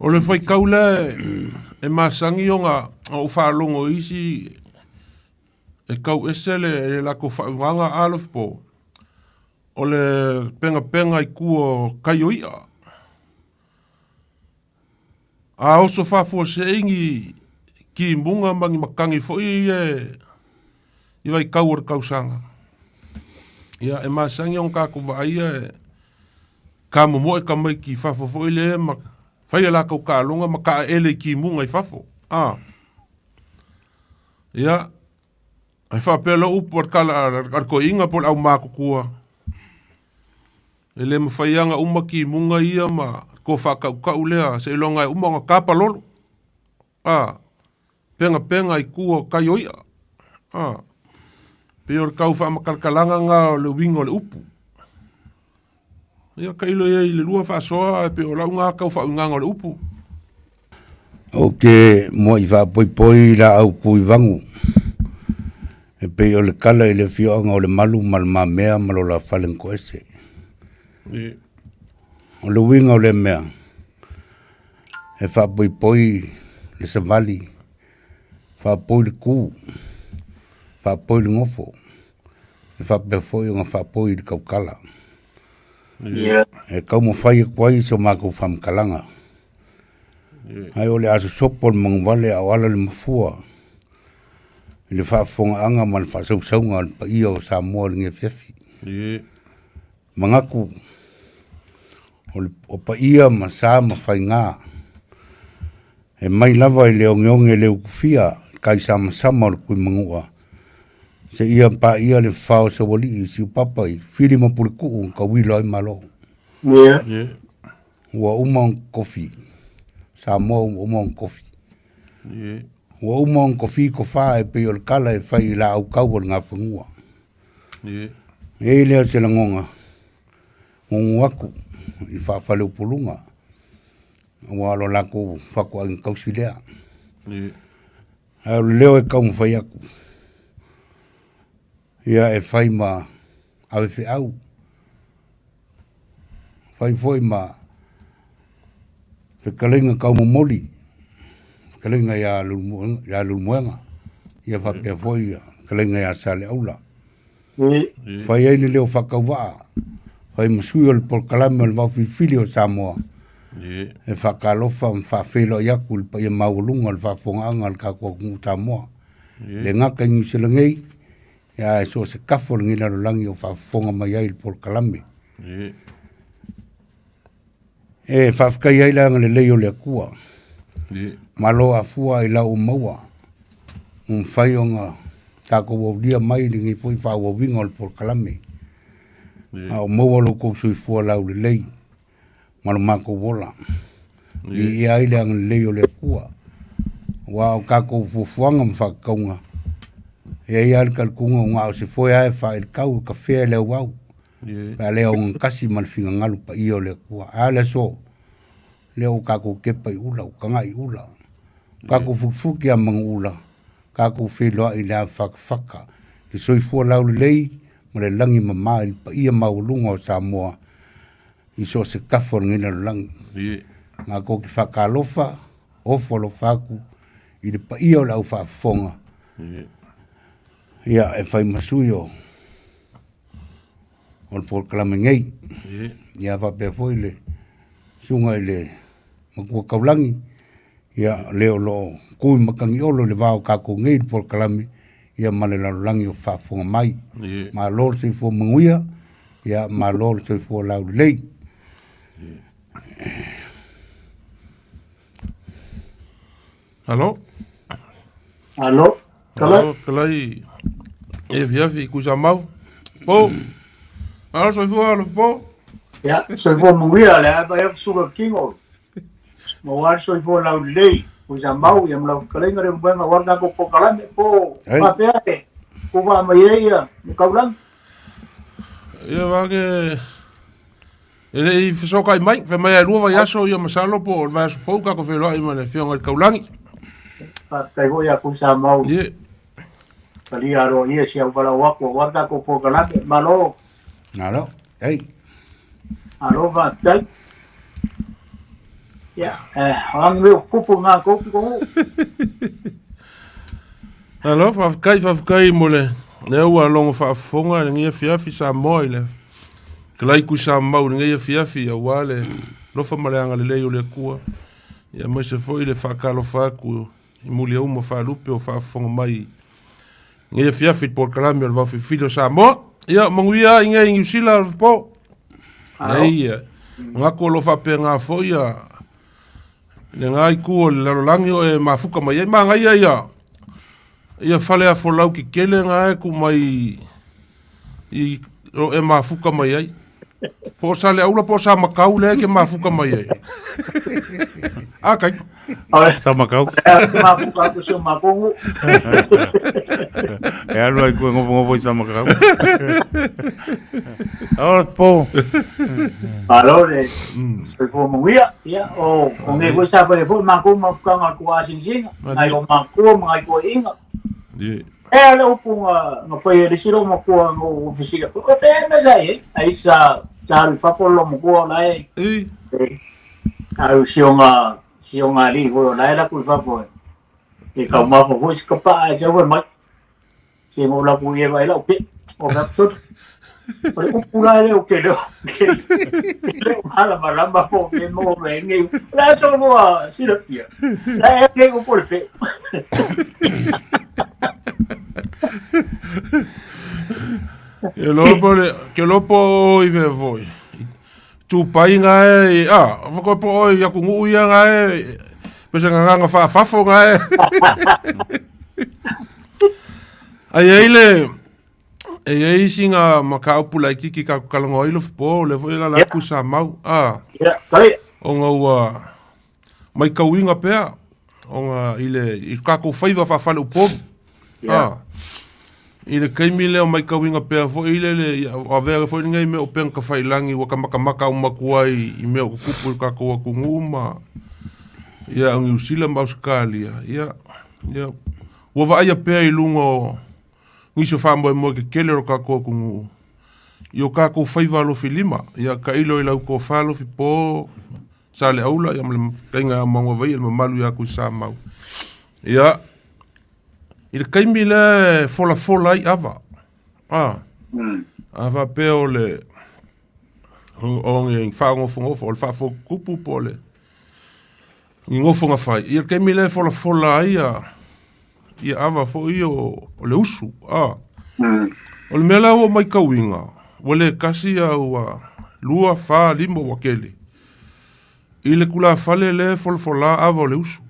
O le fai kaule e masangi o ngā o whaalongo isi e kau esele e lako whaunganga alof po. O le penga i kua kai o ia. A oso whafua se ingi ki munga mangi makangi fo i vai kau or kausanga. Ia e masangi o ngā kuwa ia e ka momo e ka mai ki whafo fo i le whai ala kau ka alunga ma ka ele ki munga i whafo. Ia, ai whapela upu ar ko inga pol au mako kua. Ele mawhaianga uma ki munga ia ma ko whakau kau lea se ilonga e uma nga kapa lolo. Penga i kua kai oia. Peor kau whamakalkalanga ngā le wingo le upu. Ia ka ilo ia i le lua whaasoa e pe o lau ngā kau whaunganga le upu. O ke mua i whapoi la au pui vangu. E pe o le kala i le whioanga o le malu malma mea malo la whalenko ese. O le winga o le mea. E whapoi le savali. Whapoi le kū. Whapoi le ngofo. E whapoi o ngā whapoi le kaukala. E kau mo whai e kwai so mako whamkalanga. Ai o le aso sopo le mangwale au ala le mafua. I le whaafonga anga man whaasausaunga pa ia o Samoa le nge fiafi. Mangaku o pa ia ma sa ma whai ngā. E mai lava i leo ngionge leo kufia kai sama sama o kui mangua. Se ia pa ia le whao sa wali i siu papai, whiri ma puri kuu ka wilo ai malo. Ua umang kofi, sa mo umang kofi. Ua umang kofi ko wha e pe o le kala e whai la au kau o ngā whangua. E leo se la ngonga, ngongu aku, i whawhale upulunga. Ua alo lako whako ang kausi lea. Leo e kau mwhai aku. Ia e whai ma awe whi au. Whai foi ma whekalenga kau momoli. Whekalenga ia lulumuenga. Ia whapea foi whekalenga ia sale aula. Whai aile leo whakau waa. Whai masui o le polkalame o le wawhifili o Samoa. E whakalofa whawhelo iaku le pa ia maulunga le whawhongaanga le kakua kungu Samoa. Le ngaka ingi sila ngei. Ya so se kafo ngila langi o whafonga mai ai por kalame. E whafkai ai langa le leo le kua. Malo a fua i lau maua. Whai o ngā kako waulia mai li ngi fui whaua winga o por kalame. O maua lo kou sui fua lau le lei. Malo mako wola. I ai langa le leo le kua. Wa o kako fufuanga mwhakaunga. E ia le kalkunga ngā o se foi ae wha il kau ka whea leo wau. Pea leo ngakasi malwhinga ngalu pa ia o le kua. A le so, leo kako kepa i ula, kanga i ula. Kako fukifuki a mga ula. Kako wheloa i lea whakawhaka. Te soifua lau le lei, ma le langi mama il pa ia maulunga o Samoa. I so se kafo ngina le langi. Ngā ko ki whakalofa, ofolo whaku, i le pa ia o lau whafonga. Ia e whai masui o le por kalame ngei. Ia whapea foi le sunga i le makua kaulangi. Ia leo lo kui makangi olo le wao kako ngei le por kalame. Ia male langi o whafonga mai. Ma lor se fua manguia. Ia ma lor se fua lau lei. Halo? Halo? Kalai. E viafi kusa mau. Po. Alo soifua alo po. Ya, soifua mungia le apa ya suka kingo. Mawar soifua lau lei. Kusa mau ya mlau kalenga re buanga warna ko kalame po. Mafeate. Kuba mayeya ni kaulang. Ia wage ele I fisoka I mai, fe mai lua vai aso ia masalo po vai aso fouka ko felo I mane fionga I kaulangi. Kai ho ya kusa mau. Kali aro ia sia bala wako warga ko po kalame malo. Nalo. Ei. Alo va tai. Ya, ang meu kupu ngā kopi ko. Alo, whawkai mo le. Le ua longo whaafonga, le ngia fiafi sa moa i le. Kalai ku sa mau, le ngia fiafi a wale. Lofa maleanga le leo le kua. Ia mai se foi le whakalo whaku. I muli au mo whaalupe o whaafonga mai. Ngia fiafi por kalami al wafi filo sa moa. Ia, manguia inga ingi usila al po. Ia, ngako lo whape ngā foi ia. Le ngai kua le larolangi o e mafuka mai. Ia, maa ngai ia. Ia fale a folau ki kele ngā e ku mai i o e mafuka mai ai. Po sa le aula po sa makau le ke mafuka mai ai. A kai. Sa makau. Mafuka ko se makongo. E alu ai ku ngopo sa makau. Oh po. Alo le. Se ko mo ia o nge ko sa pa po makongo mafuka ngā ko asing sing. Ngai o makongo ngai ko inga. Le upunga nga foi ele siro mo ko ngo oficina. Ko fe na sai ai sa fa folo mo ko na ai. Ai sionga li ko na la ku fa fo. E ka ma fo ko skapa ai se wo mai. Se mo la ku ye vai la o pe. O ga sot. O upula le o ke do. Le mala maramba po ke mo vengi. La so mo sira pia. La ke ko por pe. Ke lopo i ve voi. Tu pai nga e, whako po oi, aku ngu ia nga e, pesa nga whaafafo nga e. Ai ei singa makau pula i kiki ka kalango i lofu po, le voi la laku sa mau. O nga ua, mai kauinga pea, o nga i kako whaiva whawhale uporu. I le kaimi leo mai kauinga pea fo i le a vera fo ngai me o pen ka whailangi wa kamaka o makuai i me o kupu ka ko ku nguma ia ang usila mauskalia ia wa va ia pea i lungo ngi so fambo mo ke kele ro ka ko ku ngu yo ka ko whaiva lo filima ia ka ilo i lau ko falo fi po sale aula ia me tenga mango vai le malu ya ku sa mau ia il kaimi le fola i ava. Ava peo le o ngi ngofo o fafo kupu pole. Ngofo nga fai. Il kaimi le fola i ava fo i o le usu. O le mela o mai kauinga. O le kasi au lua fa limo wakele. I le kula fale le fola ava o le usu.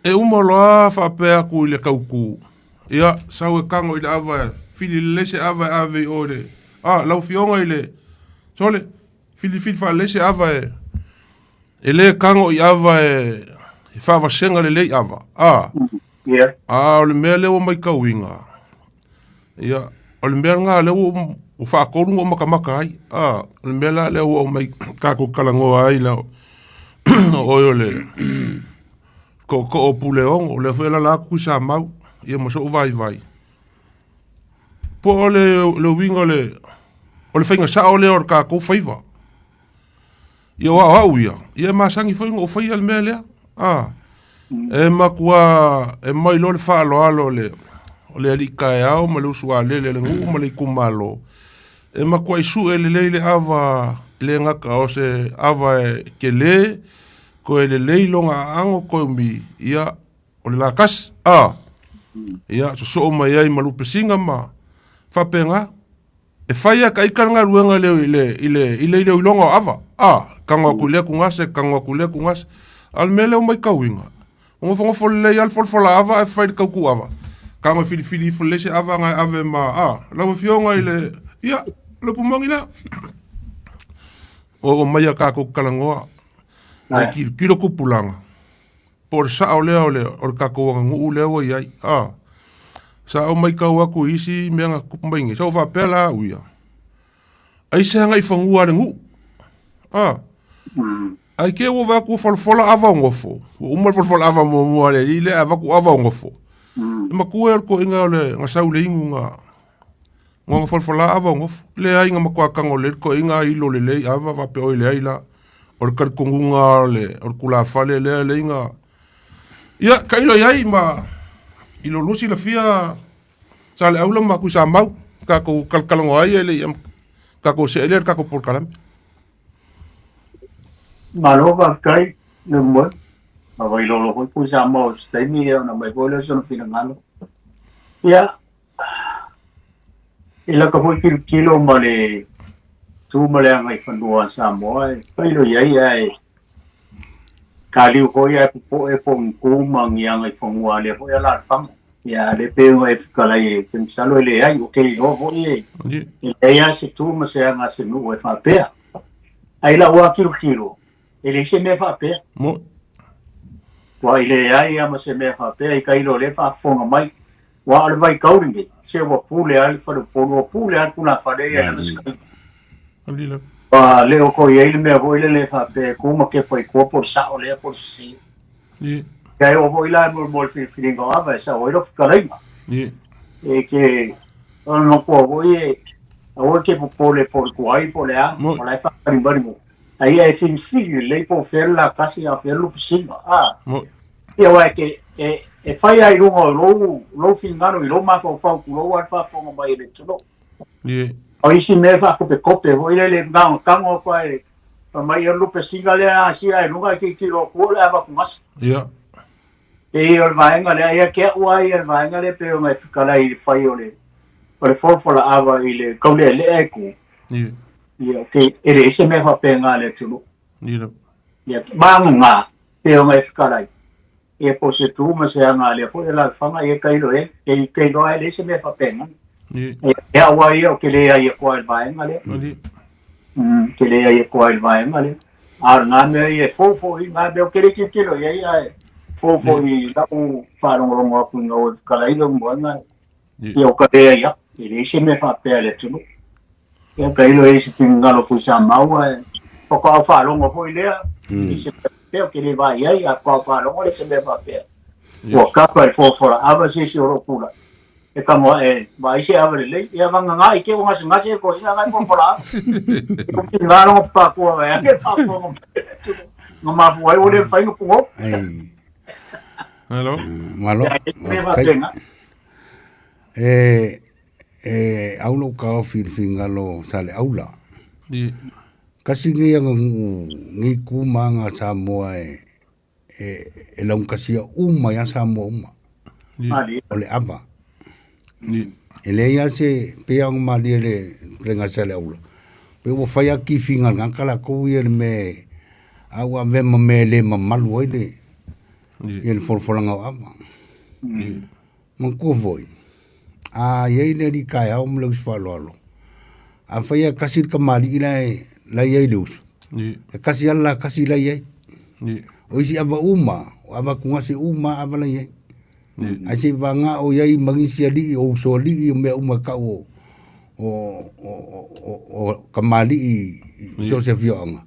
E umoloa whapea ku i le kauku. Ia, sau e kango i le awa, fili lese awa ave i ore. Lau fionga i le, sole, fili wha lese awa e. E le kango i awa e whawa senga le lei awa. O le mea leo mai kauinga. Ia, o le mea ngā leo o whaakorunga o makamaka ai. O le mea la leo o mai kako kalangoa ai lao. Oio le... Ko o puleong, o le whela la ku sa mau, ia maso vai. Po o le wingo le, o le whainga sa o le or ka kou whaiva. Ia wa au ia masangi whainga o whaia le mea lea. E makua, e mai lo le whaalo le, o le alika e au, ma le usua le ngu, ma le kumalo. E makua isu e le leile ava, le ngaka o se ava e ke le, ko e le leilonga ango ko mi ia o le lakas ia so mai ai malupe singa ma fapenga e faia ka ikanga ruanga le ile longa ava kanga kule kungas al mele o mai kauinga ngo fo le al fol ava e fai ka ku ava kanga fili fo le se ava nga ave ma la fionga ile ia le pumangila o mai ka ko kalangoa Ai kilo kupulanga. Por sa o leo o kako ngu leo ai. Sa o mai ka wa ku isi me nga kupumbaingi. Sa o fa pela uia. Ai se nga ifangua ngu. Ai ke o va ku folfola ava ngofo. O mal folfola ava mo ale ile ava ku ava ngofo. Ma ku er ko inga le nga sa le inga. Ngonga folfola ava ngof. Le ai nga makua kango le ko inga ilo le ava va pe oile ai la. Or kar kongunga le or kula fale le inga. Ia kailo ai ma ilo lusi la fia sale aula ma ku sa mau ka ko kalkalango ai le am ka ko se ele ka ko por kalam. Malova kai le mo. Ma vai lo ku sa mau stai mi na mai bole sono fino ngalo. Ia ila ka foi kilo male tu male ngai fandua sa mo ai kailo ai kaliu ko ia po e po kumang yang ai fongwa le po ia la fam ya le pe ngai kalai tem salo le ai o ke no ho ye ia se tu ma se nga se no e fa pe ai la wa kilo ele se me fa pe Mo wa ile ai ama se me fa pe ai kailo le fa fonga mai wa ale vai kauringi se wa pule al fa po pule al kuna fa de ya alila. leo ko ye le me ho le fa pe kuma ke foi ko por sa o le por si Ye. kai o ho ila mo feeling go ava sa o ro karenga Ye. e ke no ko ho ye o ke po le por ko ai po le a Mo. o la fa bari mo ai ai fin le po fer la casi a fer lu pisino Mo e wa ke e fai ai lo fingano i lo ma fa ku lo wa fa mai le tulo ye. o isi me fa kope o ile ngao kango kwa e mai lupe singale a si ai nunga ki lo ko le ava kumas Ya. e o vai ngale ai ke o ai vai ngale pe o mai fikala i fai o le fola ava ile ko le eku Ye. ia ke ere ese me fa pe ngale tulo Ye. ia banga pe o mai fikala e po se tu ma se ngale fo la fanga e kailo e kailo ai ese me fa pe ngale Ye. e wa ia o ke le ai ko vai ngale Ali. que le ai ko ai vai ngale ar na me e fofo i na be ke ke lo ia ai fofo i la u fa ro mo ku no kala i lo mo na i o ka e ia e le se me fa pe le tu e ka i lo e se finga lo ku sa mau e o ka fa lo mo foi le i se pe o ke le vai ai a ka fa lo le se me fa pe o ka pa fofo la ava se ro kula e ka mo e vai se abre le ia vanga ngai ke nga se ko ia ngai po la ko ki ngalo pa ko e ke pa ko no ma foi o le fai no ko ai Hello. malo me va pena aulo ka fingalo sale aula Ye. kasi ngia ngi kumanga sa moa e laung kasi uma ya sa moa ali ole aba Ye. ele ya se peang mali le prenga sale aula pe wo faya ki fingal ngakala ko ye me awa ve me le malu ile Ye. el forfolanga aba Ye. man ko voi a ye ne ri kai au mlo sfalo a faya kasi kamali ila la ye lus Ye. kasi alla kasi la ye Ye. o isi ava uma ava kunga se uma ava la ye a se vanga o ye mangisi ali o so ali me uma ka o kamali so se fiona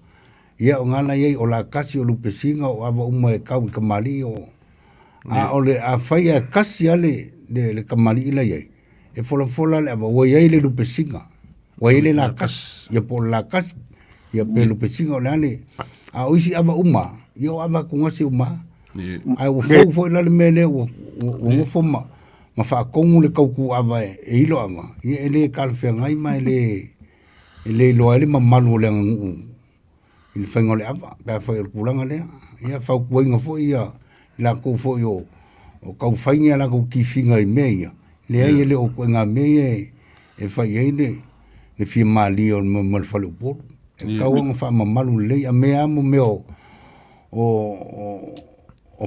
ia o ngana ye o la kasi o lupesinga o ava uma e ka kamali o a ole a faya kasi ale le kamali ila ye e fola le ava o ye le lupesinga o ye le la kasi ye por la kasi ye pe lupesinga o le a o isi ava uma yo ava kunga se uma Ye. ai o fo la mele o fo ma fa kongu le kauku ava e ilo ama ye le kalfe ngai mai le lo ale ma malu le ngu il fengo le ava pa fa el kulanga le ia fa ku inga fo ia la ko fo yo o kau fainga la ko ki finga i meia le ai le o ko nga me e fa ye le fi mali o mo fa le por e kau nga fa ma malu le a me amo me o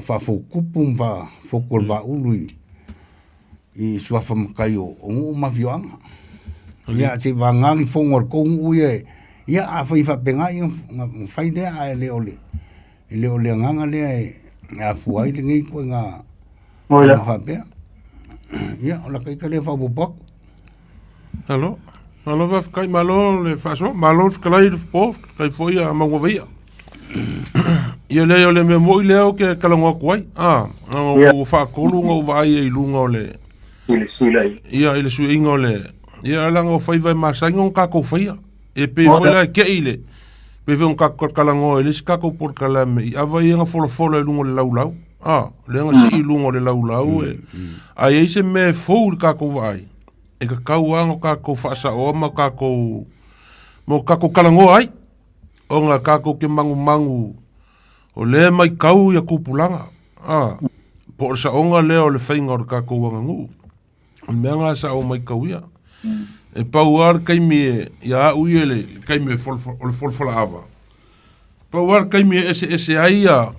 fa fo kupum va fo kol va ului i suafa makai o ngu mafioanga ia se va ngangi fo ngor ko ngu ia a fa penga i fa de a le ole nganga le a fu ai le ngi ko nga Moila fa pe ia ola kai ka le fa bobok Hello. Hello va kai malo le faso malo sklai po kai foi a mangovia. Ia le me mo le ke kalongo kwai. O fa kolu ngo vai e lungo le. ile sila Ia ile su ingole Ia langa o fai vai masainga on kako faia. E pe foi la ke ile. Pe ve on kako kalango ele kako por kalame. Ava ia nga folo e lungo le laulau. Lenga si lungo le laulau e. Ai se me fou kako vai. E ka kauanga kako fasa o ma kako mo kako kalango ai. O nga kako ke mangu o le mai kau ia kupulanga. Por sa onga leo le fainga o kako wanga ngu. Menga sa o mai kau ia. E pauar kaimi ia uiele kaimi folfola ava. Pauar kaimi ese aia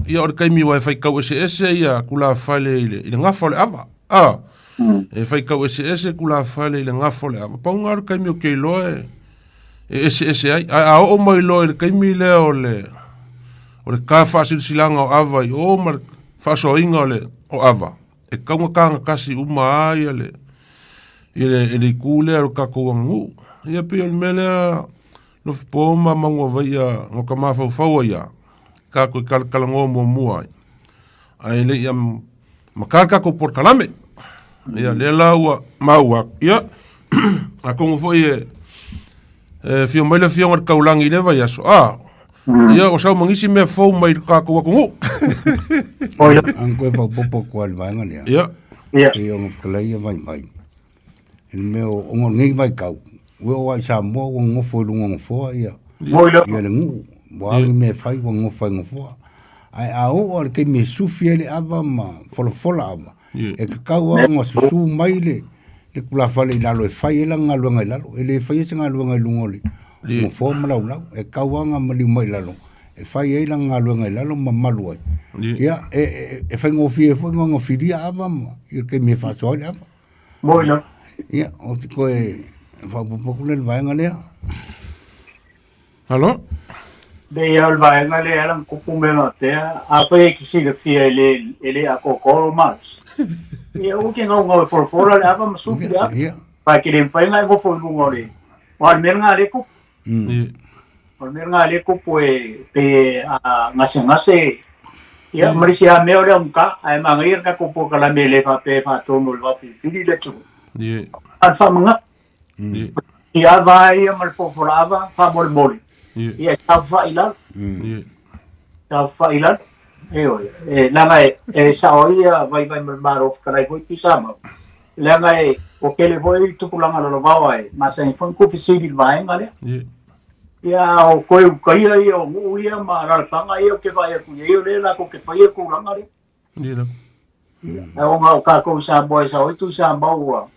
ia or kaimi wa fai kau ese ia kula fale ile ngafole ava. E fai kau ese kula fale ile ngafole ava. Pauar kaimi o keloe ese ai a o mai loe kaimi le o le ka fasil silanga o ava i o mar faso inga o ava. E kaunga kanga kasi uma ai ale ele kule aro kako wangu. Ia pe o mele no fpoma mango vaia no kamafa faua ia. Kako kalango mua. Ai le ia makarka ko por kalame. Ia le laua maua. Ia ako foi fio mele fio ngar kaulangi le vai aso. Ia o sau mangisi me fou mai kako wakungu. Oia. Anko fa popo ko al vanga le. Ia. Ia. E o ngfkalai vai. El meu ongo ngi vai kau. We o sa mo ngo fo lungo fo ia. Oia. Ia le ngu. Boagi me fai ngo fo. Ai a o ke me sufi ele ava ma fola ava. E ka kau ngo su mai le kula fale lalo e fai ela ngalu ngai lalo. Ele fai se ngalu ngai lungo le. Ngo fo mala e kau nga mali mai lalo. E fai ela ngalu ngai lalo ma malu ai. Ia e fai ngo fi ava ma. Ia ke me fa so ava. Oia. Ia, o te koe whapupokule le vaenga lea. Halo? Dei al vaenga le eran kupumena tea. A whae ki si le fia ele a kokoro mas. Ia uke ngau forfora le ava masuki le ava. Ia. Pai ki le whaenga e gofo lungo le. Wal mer ngā le kup. Wal mer ngā le kup pe ngase. Ia, marisi a meo le umka. Ai mangir ka kupo kala me le pe tono le wafifiri le tu. Al fa manga. Ia vai mal foforava fa mol. Ia fa ilal. Fa ilal. Langa saoia vai mal maro kala foi pisama. Langa o que le foi tu kulanga lo vai, mas em foi ku fisiri vai ngale. Ia o koi kaia ia o ia ma ra fanga ia o que vai ku ia le la ko que fai ku langa le. O nga o ka ko sa boy sa o tu sa baua.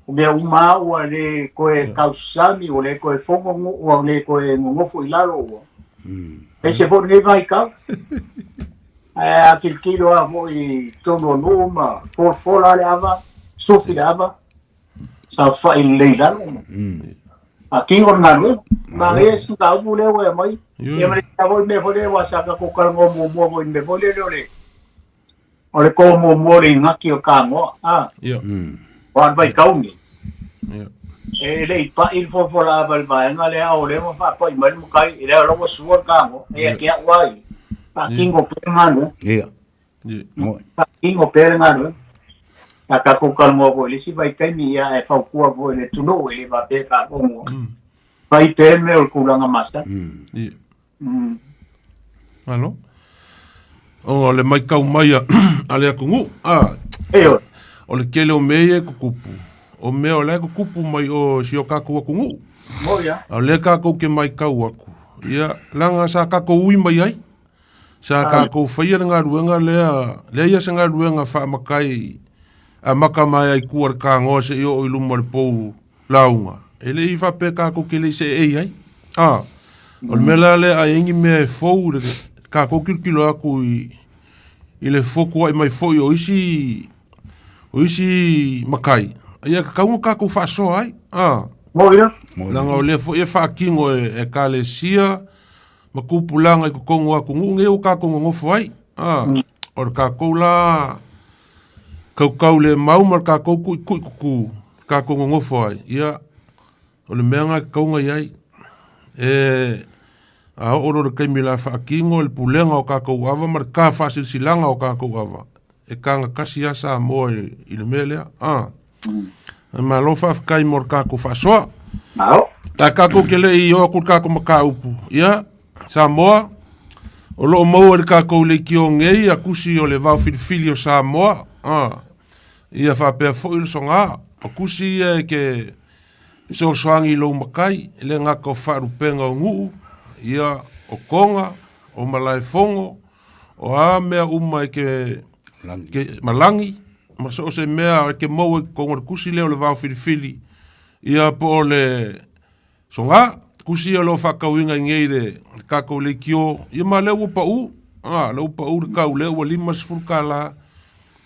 O mea uma ua le koe kausami o le koe fongo o le koe ngofo i laro ua. E se fo ngai vai kau. A kilkilo a mo i tono numa, fola le ava, sofi le ava, sa fa i le laro. A kingo ngalo, ma e si ka upu le ua mai. E mre ka voi me fo le ua sa ka kukarango mo me fo le le. O le ko mo le ngaki o ka ngoa. Wan vai kaungi. E lei pa il fola val vai nga le o le mo fa pa i mai mo kai e le lo suor ka mo e ke wai pa kingo pengano pa kingo pengano ta ka ko kal mo bo le si vai kai mi ya e fa ku bo le tu no le va pe ka ko mo vai pe me o kulanga masta Alo? O le mai kau mai ale akungu o le kele o meye kukupu. O mea o leko kupu mai o si o kako wakungu. O le kako ke mai kau aku. Ia, langa sa kako ui mai ai. Sa kako whaia ngā ruenga lea ia se ngā ruenga wha makai a maka mai ai kuar ka ngose i o ilu mare pou launga. E le i wha pe kako ke le se ei ai. O le mea le a ingi mea e fau kako kirkilo aku i le foku ai mai foi o isi makai. Ia ka kaunga kako whaaso ai. Moira. Langa o le fo e whaakingo e ka le sia ma kupulanga i kukongo aku ngunge o kako ngofo ai. O le kako la kau le mau mar kako kuku kako ngofo ai. Ia o le meanga kaunga iai. A oro le kaimila whaakingo le pulenga o kako ava mar ka whaasilsilanga o kako ava. E kanga kasi asa mo i le melea. Ma lo whawhakai mor kako whasoa. Ao. Ta kako kele i o kur kako maka upu. Ia, Samoa. O lo mau ar kako le ki o ngei a kusi o le vau filifili o Samoa. Ia whapea fo songa. O kusi e ke so soangi lo makai. Le ngako wharupenga o nguu. Ia o konga, o malai fongo. O a mea umai ke malangi. Ma so se mea ke mau e konga kusi leo le vau filifili. Ia po le songa. Kusi o lo whakauinga ngei de kako le kio. Ia ma leo pa u. Leo pa u kau leo wa lima sifurka la.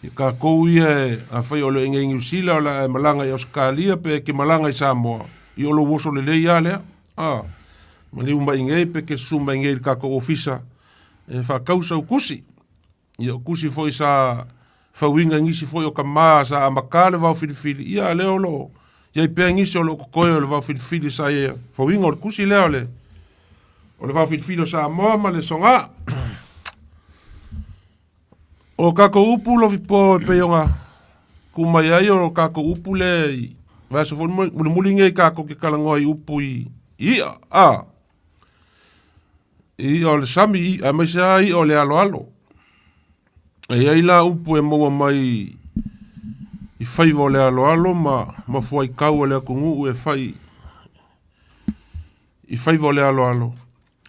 Ia kako ia a whai o le inga ingi usila o la malanga i Australia pe ke malanga i Samoa. Ia o lo woso le le ia lea. Ma liu ma ingei pe ke sumba ingei kako ofisa. E whakausa u kusi. Ia kusi foi sa whauinga ngisi foi o ka maa sa amakale vau filifili. Ia leo lo. Ia i pēr ngisi o lo kokoe o le vau filifili sa ia. Whauinga o le kusi leo le. O le vau filifili o Samoa ma le songa. O kako upu lo vipo e peonga. Kumai ai o kako upu le. Vaso fo muli ngei kako ke kalangoa i upu i. Ia. I o le sami i. A mai sa i o le alo alo. E ai la upu e maua mai i whai vo le alo alo ma fuai kau le akungu e whai i whai vo le alo alo.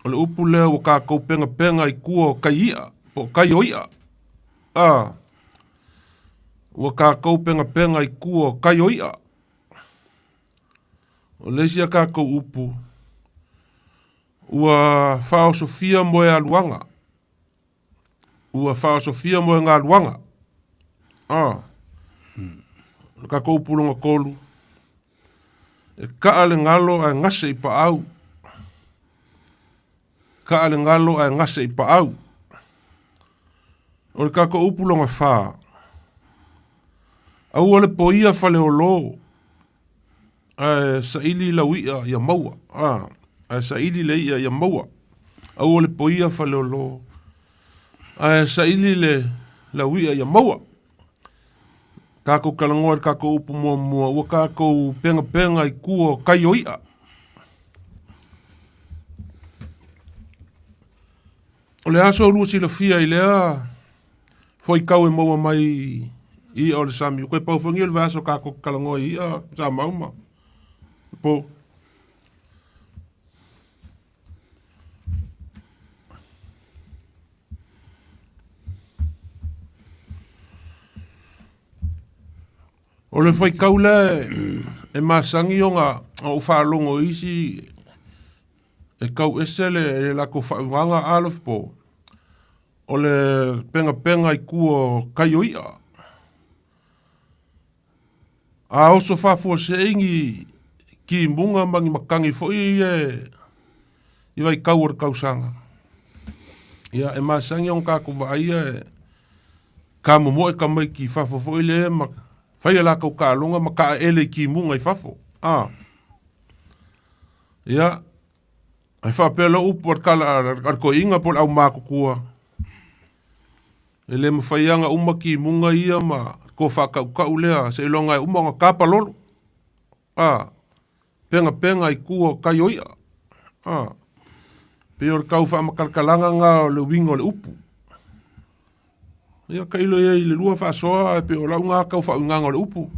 O le upu lea o kako penga penga i kua kai ia. Po kai o ia. Ua kako penga penga i kua kai o ia. O lesia kako upu. Ua whao Sofia moe aluanga. Ua whao Sofia moe ngā aluanga. Kako upu longa kolu. E kaa le ngalo a ngase i pa au. Kaa le ngalo a ngase i pa au. O le kako upu longa whaa. Au ole po ia whale o lo. Sa ili la uia ia maua. Sa ili le ia maua. Au ole po ia whale o lo. Sa ili le la uia ia maua. Kako kalangoa kako upu mua mua. Ua kako penga penga i kua kai o ia. O le aso rua sila fia i lea. Foi kau e maua mai i o le sami. Koe pau whangi o le vaso kako kalangoa i ia. Sa mauma. Po. O le whai kau le e masangi o ngā o whaalongo isi e kau ese le lako whaunganga alof po. O le penga penga i kua kai o ia. A oso whafua se ingi ki munga mangi makangi foi i vai kau ar kausanga. Ia e masangi o ngā kuwa ia ka momo e ka mai ki whafua foi le whai ala kau ka alunga ma ka ele ki munga i whafo. Ia, ai whapela upu ar ko inga pol au mako kua. Ele mawhaianga uma ki munga ia ma ko whakau kau lea se ilonga e uma ngā kapa lolo. Penga penga i kua kai o ia. Peor kau whamakalkalanga ngā le wingo le upu. Ia kailo ia i le lua whaasoa e pe o lau ngā kau whaunganga le upu.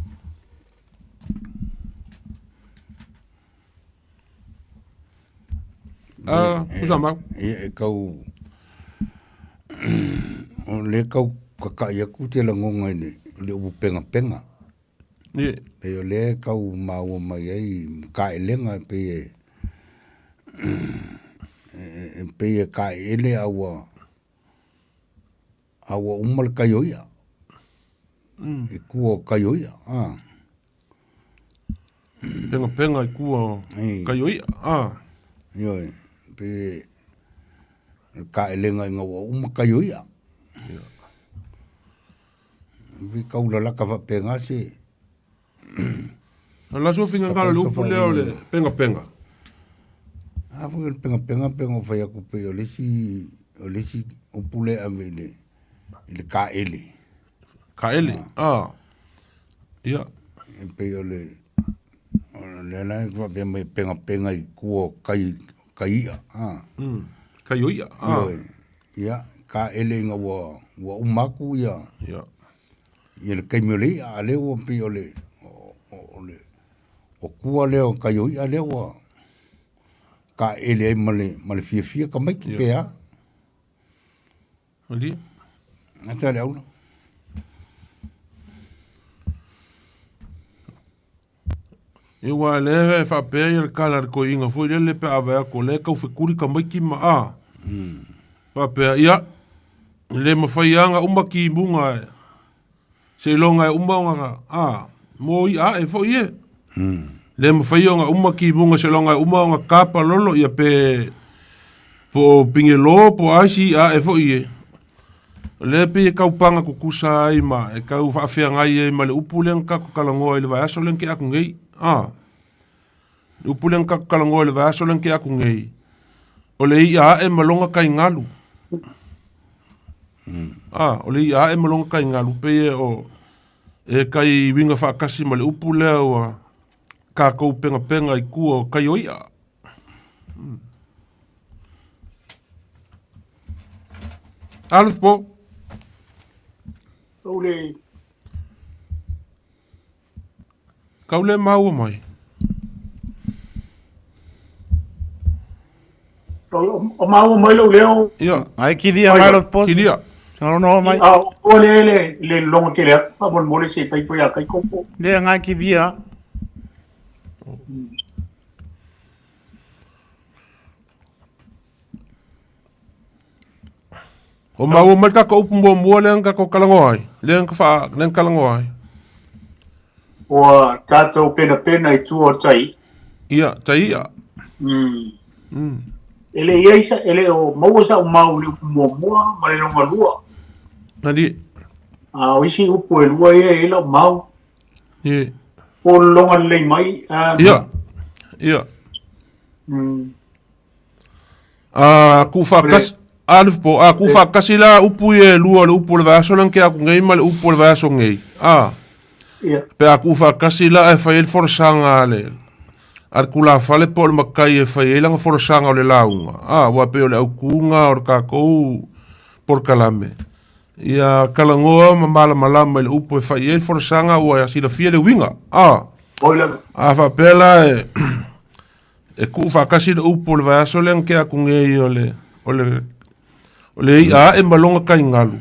Kusa mau? E kau... O le kau kakai aku te langonga ni le upu penga penga. Pe o le kau maua mai ai ka elenga pe e ka ele awa umal kayoia. E kua kayoia. Penga penga i kua kayoia. Ioi, pe ka elenga inga wa uma kayoia. Vi kau la laka va penga se. La so finga ngala le upu leo le penga penga. Penga penga fai aku pe o lesi upu le ame le ka ele. Ka ele, ia. pe ole le na ko be me penga I kuo kai Kaioia. Ya ka ele nga wa umaku ya Ya. le kaimole a le o pe ole o kua le o kaioia le wa ka ele male fia ka mai ki pe a Ali. ata le au E wa le fa pe il kala ko inga foi le pe ava ko le ka fe kuri ka mai ki ma a. Fa pe ia le ma fai anga uma ki bunga. Se longa uma nga mo ia e foi e. Le ma fai anga uma ki bunga se longa uma nga kapa lolo ia pe po pingelo po asi e foi e. Le pe ka upanga ku kusa ai ma e ka fa fe ngai e ma le upulen ka ko kala ngoi le va so len ki aku ngai. Upulen ka kalango le vaso len ke aku ngei. O le ia e malonga kai ngalu. O le ia e malonga kai ngalu pe o e kai winga fa kasi ma le upule o ka ko penga I kuo kai o ia. Alf po. Kaule mau mai. O mau mai lo leo. Ia. Ai kilia mai lo pos. Kilia. No mai. O le longa ke le pa mon mole se kai foi a kai kopo. Le ngai kilia. O mau mai ka ko upu mo le ka ko kalangoi. Le ka fa le kalangoi. O tato pena I tu o tai. Ia, tai ia. Ele ia ele o mau sa o mau ni mo ma le longa lua. Nadi. O isi upu e lua e lo mau. Ia. O longa le mai. Ia. Ia. Ku fa kas alf po ku fa kasila upu e lua le upu le vaso lan ke aku ngai mal upu le vaso ngai. Pe aku fa kasila e fa el forsanga le. Ar kula fale po le makai e fa el nga forsanga le launga. Wa pe le aukunga or ka ko por kalame. Ia kalangoa mamala malama le upu e fa el forsanga wa sila fie le winga. Fa pela e ku fa kasila upu le vaso lan ke aku ngai ole ia e malonga kai ngalu.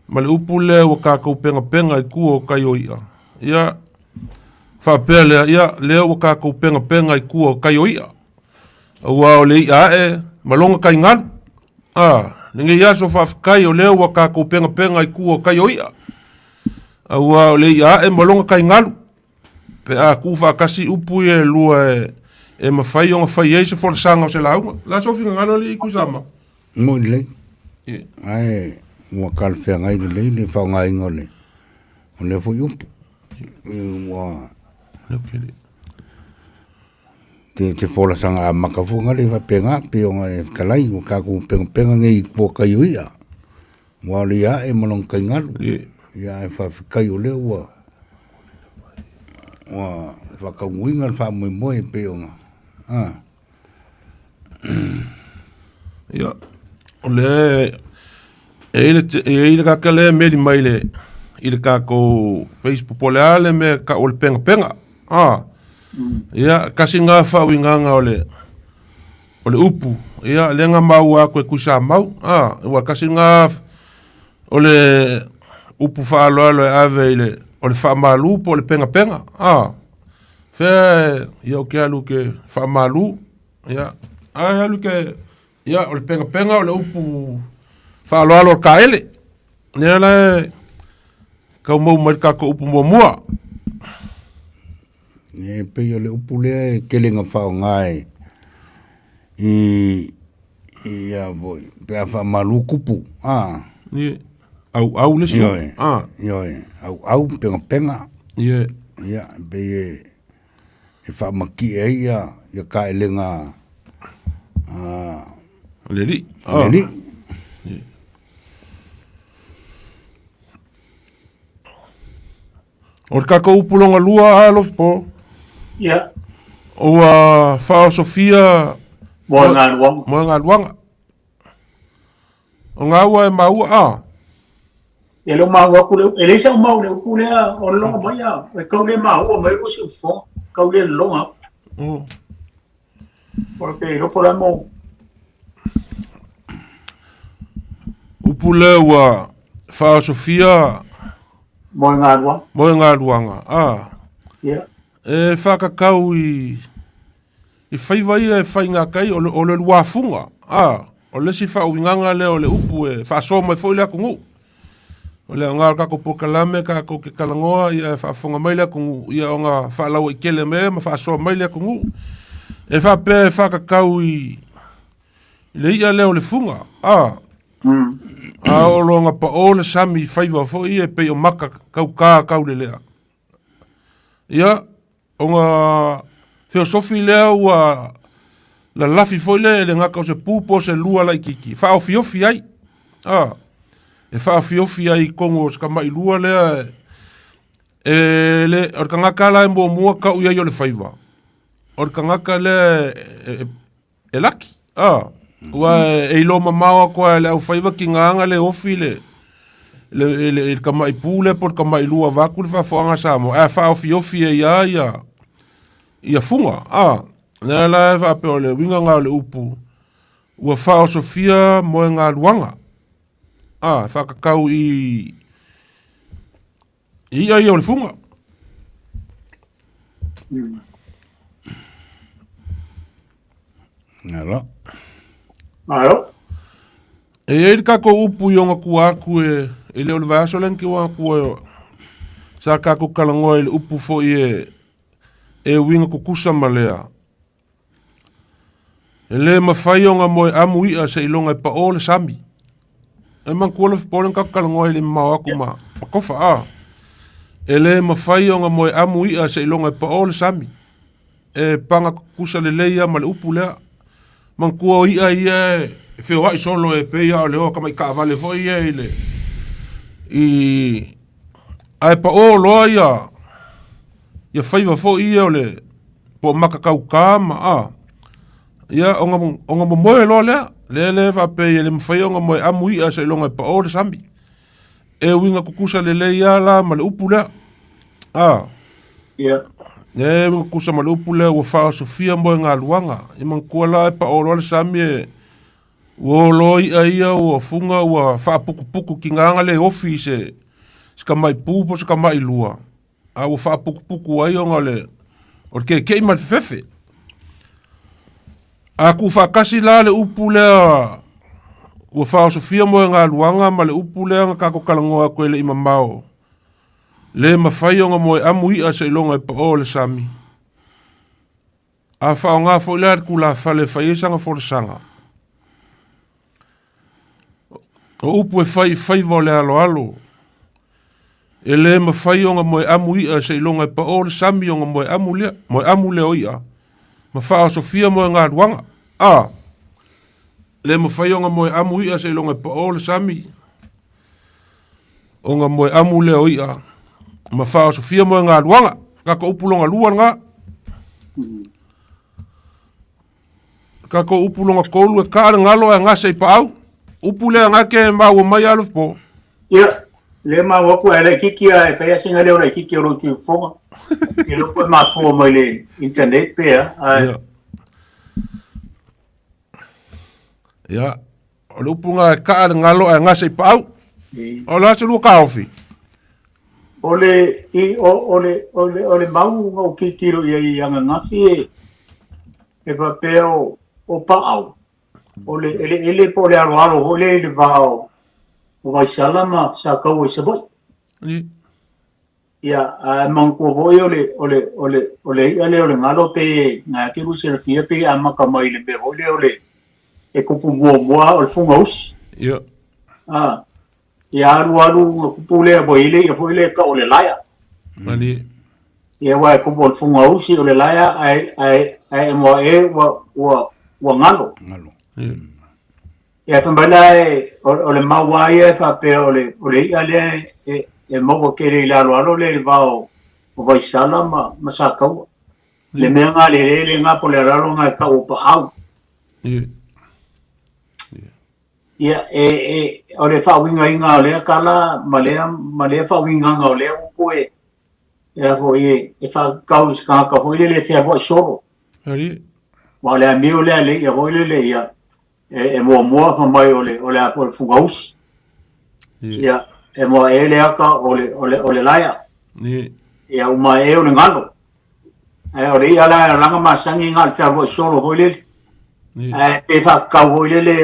Ma le upu le o ka ko penga I kuo kai o ia. Ia fa pele ia le o ka ko penga I kuo kai o ia. Wa ole ia e malonga kai ngalu. Ninge ia so fa kai o le o ka ko penga I kuo kai o ia. Wa ole ia e malonga kai ngalu. Pe ku fa kasi upu e lua e mafai o ngafai e se forsanga o se launga. La so finga ngalo le ikusama. mo le ai mo kal fe ngai le fa ngai ngole o le fo yup mo te fola sanga makafu ngale va penga pe o ngai kalai o ka ku penga ngai po kaiuia mo le ya e molong kai ngal ya fa kai o le wa fa ka winga fa mo pe o nga ya ole ele ka kale me di maile ile ka ko Facebook polale me ka ol penga ya kasinga fa winga ole upu ya lenga mau ko kusa mau wa kasinga ole upu fa lo ave ile ole fa malu po le penga fe yo ke alu ke fa malu ya alu ke ya ole penga ole upu fa lo ka ele nela ka mo marka ko upu mo ne pe yo le upu le ke le nga fa ngai ya voi pe fa malu kupu ni au le sio yo au penga ye ya be e fa maki ya ka ele nga leli O le kako upulonga lua alof po. Ia. O whao Sofia. Mo ngā luanga. Mo ngā luanga. O ngā ua e maua a. E lo mau aku le. E le sa mau le uku lea o longa mai a. E kau le mau o mai usi ufonga. Kau le longa. Porque lopo la mo. Upule ua whao Sofia. Mo ngā luanga. Mo ngā luanga a. Ia. E whakakau i whaiwai e whai ngā kai o le luafunga. O le si whao inganga le o le upu e whaasoma mai fo le akungu. O le ngā kako pokalame kako ke kalangoa i e whaafunga mai le akungu. I o ngā whaalau i kele me ma whaasoma mai le akungu. E whape e whakakau i le ia le o le funga. O longa pa o le sami whaiwa fo i e pei o maka kau le lea. Ia, o ngā theosofi lea ua la lafi foi le ngaka o se pupo se lua lai kiki. Wha ofiofi ai. E wha ofiofi ai kongo ska mai lua lea. E le, or ka ngaka la e mua ka uia i o le whaiwa. Or ka ngaka le e laki. Ua e ilo mamawa koa le au whaiwa ki nganga le ofi le ka mai pule por ka mai lua vaku le whafoanga samo. E wha ofiofi e ia funga. Nā la e whape o le winga ngā le upu. Ua whao Sofia mo ngā luanga. Whakakau i ai o le funga. Ngalo. Alo. E e kako upu i o ngā kua aku e leo le vaso len ki wā kua sa kako kalangoa i le upu fo i e winga kukusa malea. E le mawhai o ngā moe amu ia se ilonga e pa o le sami. E man kua le whiporen kakalangoa i le mau aku ma kofa E le mawhai o ngā moe amu ia se ilonga e pa o le sami. E panga kukusa le leia ma le upu lea. Man kua o ia e whio hai solo e pe ia o leo kamai ka vale fo ia i le. Ai pa o loa ia whaiva fo ia o le po makakau kāma Ia onga mo moe loa lea. Le whape ia le mwhai onga moe amu ia se ilonga e pa o le sami. E winga kukusa le leia la ma le upu lea. Ia. E winga kukusa ma le upu lea ua whao Sofia moe ngā luanga. I man kua la e pa o loa le sami e ua loi ia ua funga ua wha puku ki nganga le ofi se ska mai pupo ska mai lua. Ua wha puku ai onga le o ke kei ma fefe. Aku whakasi la le upu lea ua whao Sofia moe ngā luanga ma le upu lea ngā kako kalangoa koe le ima mao. Le mawhai onga moe amu ia se ilonga e pa o le sami. A whao ngā fo lea kula whale whaiesanga fo le sanga. O upu e whai vo le alo. E le mawhai onga moe amu ia se ilonga e pa o le sami onga moe amu le oia. Ma whao Sofia moe ngā luanga. Le mawhai onga moe amu ia se ilonga e pa o le sami. Onga moe amu le oia. Ma whao Sofia moe ngā luanga. Kako upulonga lua ngā. Kako upulonga kolu e kāre ngalo e ngā sei pa au. Upule ngā ke mau mai aluf po. Ia. Le mau aku e le kiki e pea singa leo le kiki o rotu fonga. Ke loko e maa fua mai le internet pea. Ia. O le upunga e kāre ngalo e ngā sei pa au. O la se lua ka ofi. O le mau ngau kikiro i anga ngafi e whapea o pa au. Ele po le aro ho le vao o vai salama sa kau se boy. Ia manko voi ole ngalo pe nga ke bu se fia pe amaka mai le pe ole e kupu mo o funga us. Ia. Ia aru kupu le boy le e foi le ka ole laia. Mani. Ia wa kupu o funga us ole laia ai mo wa ngalo. Ia tambala o le maua ia fa pe o le ia le e mo ke le la lo le vao o vai sala ma sa kau le mea ngā le ngā po le raro ngā ka o pa au ia o le whawinga inga o lea kala ma lea whawinga ngā o lea upo e fo e whakau ska ka fo le fia bo soro ma lea mi o lea le ia ho le ia e mua fa mai o le a fo fugaus ia e mua e lea ka o le laia ia uma e o le ngalo o le ia la langa masangi ngal fia bo soro ho le e whakau ho le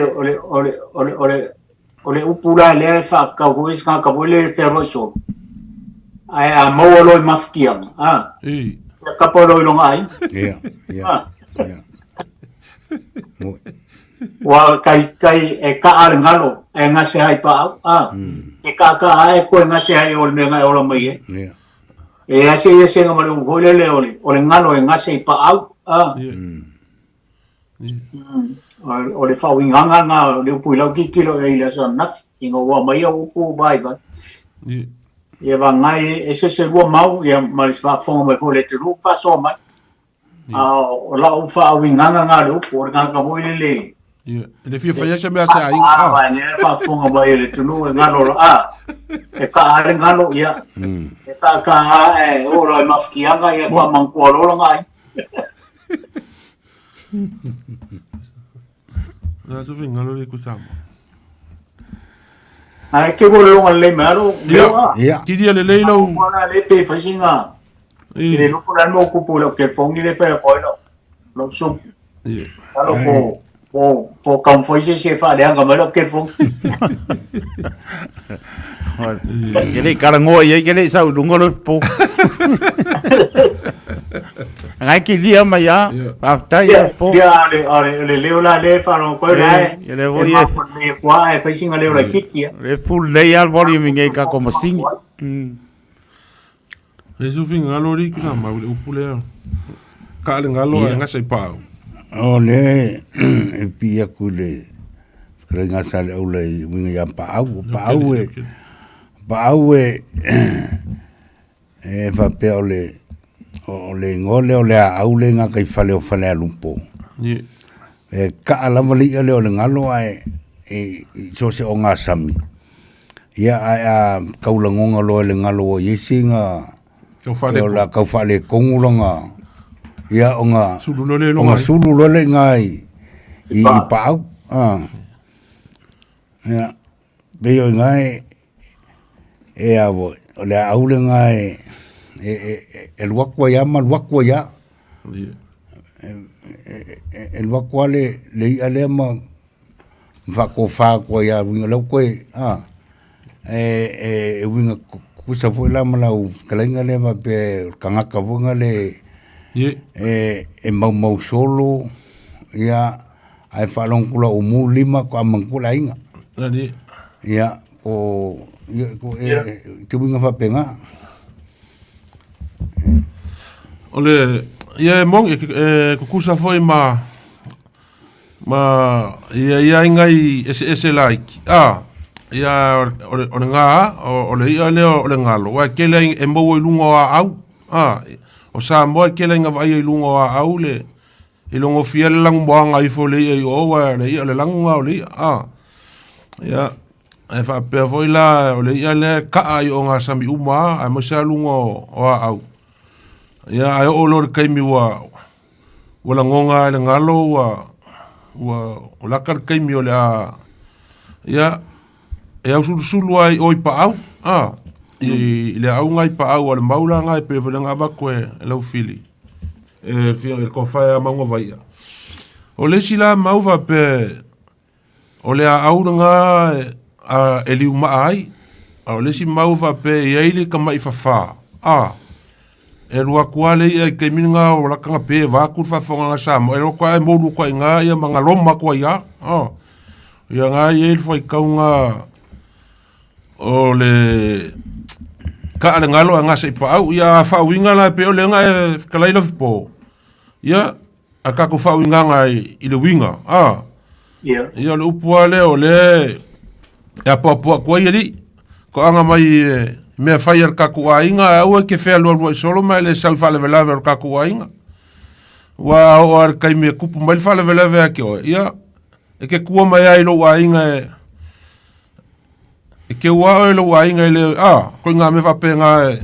o le upula le whakau ho ska ka ho le fia bo soro ai a mau loi mafkiang ka polo longa ai wa kai e ka al ngalo e ngase ai pa e ka ai ko ngase ai o me ngai o mai e ase ngama o le ngalo e ngase pa au o le whawinga nga le upui lau ki kilo e ila sa naf ingo wa mai o upu bai ba ia va ngai e se lua mau ia malis va fonga mai ko le tru fa so mai o la u fa winga nga le upu nga ka mo le le fia fa se me asa ai va ne fa fonga mai le tru nga lo e ka are nga lo ia e ka e o lo mafkia nga ia pa man ko lo ngai na tu vinga lo le kusamo ai ke vole longa le maro ki dia le leilo ona le pe fasinga le lo pona mo kupu lo ke fongi le fa ko lo so alo po kam foi se fa de anga lo ke fong Cái này cả là ngồi vậy, cái này sao đúng rồi po. Ngay cái gì mà ya, bác tay po. Le leo la le faro ko lai. Le voy. Le qua ai phải xin leo la kiki. Le full lay al volume ngay cả como sing. Eso fin alori que sama o pule. Ka le ngalo nga sai pa. O le pia kule. Krenga sale o le winga ya pa au e fa pe o le ngole o le au le nga kai fale o fale lumpo. E ka ala mali le o le ngalo ai e so se o nga sami. Ia a kaulangonga lo le ngalo o yesinga. O la kau fale kongulanga. Ia o nga sulu le ngai i pa au. Ya, veo ngai e avo le aule ngai el wakwa ya mal wakwa ya el wakwa le ale ma fa ko ya winga lo ko winga ku sa fo la mala u kalenga le va pe kanga ka vonga le mau solo ya ai fa long kula o mu lima ko amangkula inga ya o te winga fa penga ole ia mong e kukusa foi ma ia ngai ese like ia o nga o le ia le o le ngalo wa kele e mo i lungo au o sa mo kele nga vai i lungo au le i longo fiel lang boanga i fo le i o wa le ia le langu o le ia e fa pe foi la o le ia le ka ai o nga sami uma a mo sa lungo o au ia ai o lor kai mi wa wala ngonga le ngalo wa la kar kai mi o le ia e au sulu ai oi pa au i le au ngai pa au le maula ngai pe vele nga va ko le fili e fia ko fa mango vai o le sila mau va pe o le au nga e liu mai o le si mau va pe i le ka mai fa e rua kuale e ke minga o la kanga pe va ku fa fonga nga sa mo e ko ai mo lu ko nga ia manga loma ko ia ia nga i foi kaunga o le ka le ngalo nga se pa au ia fa winga la pe o le nga e kalai lo po ia aka ko fa winga nga i le winga ia le upuale o le ya po ko ia di ko anga mai Me fai ar kaku ainga, au ke fea lua solo mai le sau fale velave ar kaku ainga. Wa o ar kai me kupu mai fale velave ake o. Ia, e ke kua mai ai lo ainga e. E ke ua o lo ainga e le, koi ngā me whapenga e.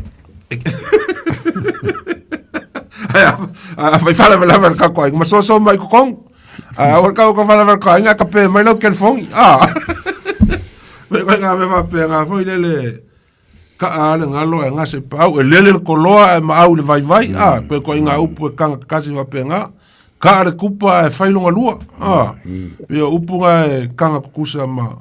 Fai fale velave ar kaku ainga, ma so mai kukong. Ar kaku fale velave ar kaku ainga, ka pe mai lau kelfongi. Koi ngā me whapenga, foi le ka ale ngalo e ngase pau e lele ko loa e mau le vai pe ko inga upu e kanga kasi va penga ka ale kupa e failonga lua pe upu nga e kanga kukusa ma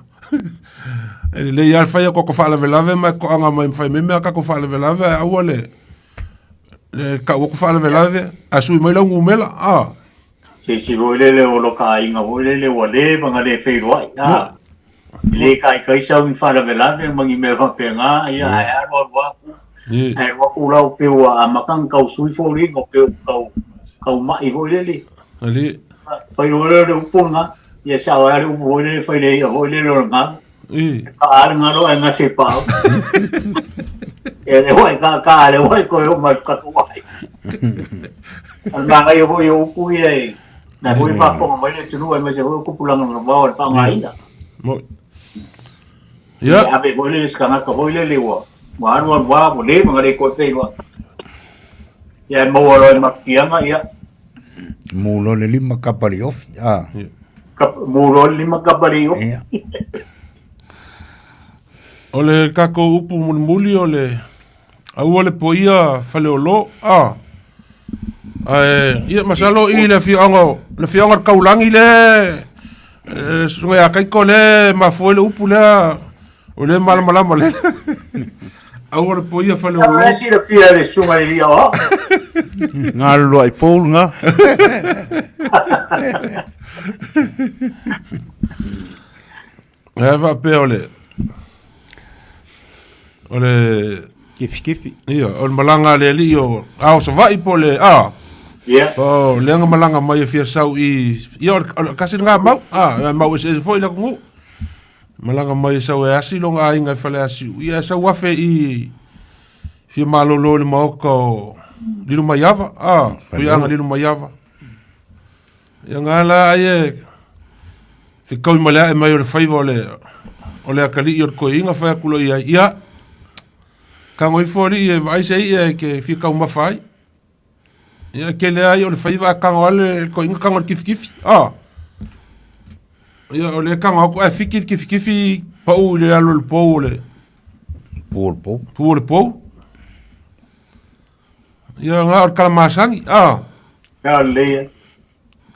e le ia fai ko fala velave ma ko anga mai fai me ka ko fala velave au le ka ko fala velave asu mai la ngumela si voile o lo ka inga voile wale banga le fei roi le kai sau mi fala velave mangi me va penga ia ai ro wa ai ro ku lau pe wa makang kau sui fo ri ko pe kau mai vo le ali fai ro le upunga ia sa wa le upo le fai le vo le ro nga ka nga ro nga se pa e le wa ka le wa ko yo ma ka wa nga ga yo ku ye na vo fa fo mai le tunu mai se ko pulang no va fa nga ida ya abe boleh sekarang kau boleh lewat wan boleh mengenai kota itu ya mau orang makian ya mulo le 5 kapali off mau 5 kapali off ole kako upu muli ole au ole poia fale olo ia masalo i le fianga kaulangi le sunga kai kole ma foi le upu le o le malama le au ole poia fale olo sa si le fia le sunga i lia ngalo ai pol nga va pe ole kifi ia o malanga le lio au so vai pole lenga malanga mai fia sau i kasi nga mau mau se foi la ku malanga mai sau e asi longa inga fale asi ia sau afe i fia malolo le moko lilu maiava kuianga lilu maiava ia ngala ai fi kau malea e mai o le faiva o le akali i o ko inga fa kulo ia ka ngoi fori e vai sei e ke fi kau mafai ia ke le ai o le faiva ka ngole ko inga ka ngol kif ia o le ka ngol e fi kif pa u le alo le po le po ia nga o kalamasangi ya le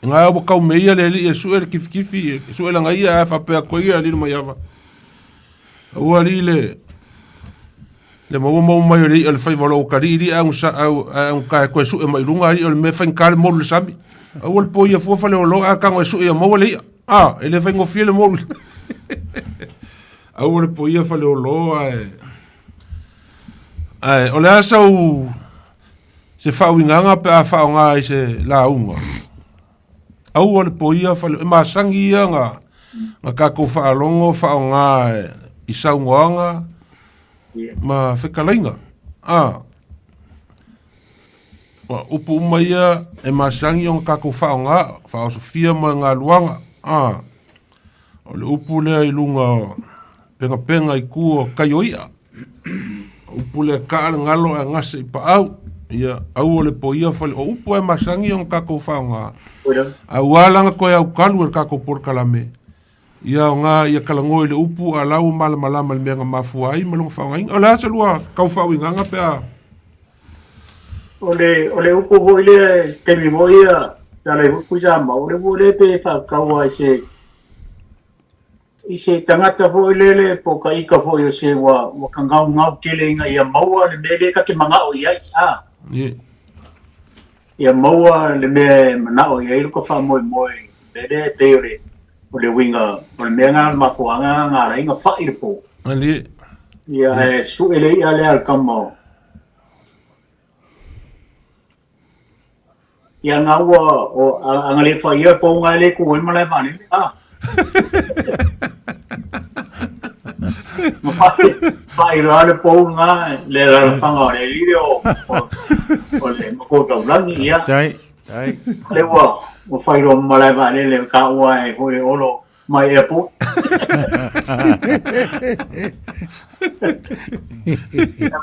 nga o kau meia le li e su e kif su e langa ia fa pe ko ia li ma yava o ali le mo mai ri el fai volo kariri a un ka ko su e mai lunga ri me fa kal mo le sami o el po ia fo fa le lo a ka su e mo le ele fa ngo fiele mo o le po ia fa le lo o le asa se fa winganga pe a fa nga se la unga au le po ia fa ma sangi nga ka ko fa longo fa nga i saunga ma whekalainga. Upu umaia e masangi o kako whaonga, whao Sofia ma ngā luanga. O le upu lea i lunga penga i kua kaioia. Upu lea kaale ngalo e ngase i paau. Ia au o le po ia whale. O upu e masangi o kako whaonga. Au alanga koe au kalu e kako porkalame. Ia nga ia kalangoi le upu a lau malama le mea mafuai malunga whaonga. O le asa lua kau whaoinganga pea. O le upu hoi le temi moi ia tala i huku sama. O le hoi le pe whakaua i se tangata hoi le po ka ika hoi o se wa ngau kele inga ia maua le mea le kake mangao ia ia maua le mea manao ia iruka wha moi le pe o le winga o le mea ngā mafuanga ngā rai ngā whai le po. Ia su ele ia le al kamau. Ia ngā ua o anga le whai ia po ngā le kuhoi malai mani Pai lo ale po nga le la fanga le video o le ko ka langi ya. Dai. Le wa o fai ro malai ba le ka wa e foi olo mai e po.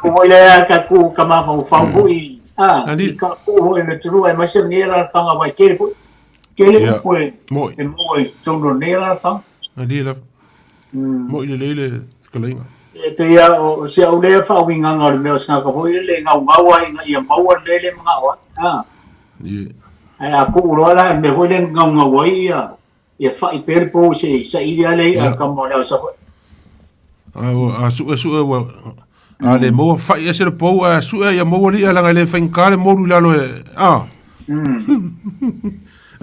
Ko mo le ka ku ka ma fa bui. Ka ku le tru ai ma se ni la fanga wa ke foi. Ke le ko e mo e tono ne la fanga. Adi la. Mo ile kalenga. Te ia o se au le fa winga nga le os nga ka foi le nga wa nga ia maua le nga wa. Ai a ku ro la me foi le nga wa ia. Ia fa I per po se sa idea le a ka mo le sa. A su wa a le mo fa ia se po a su ia mo li ala nga le fa nkale mo lu la lo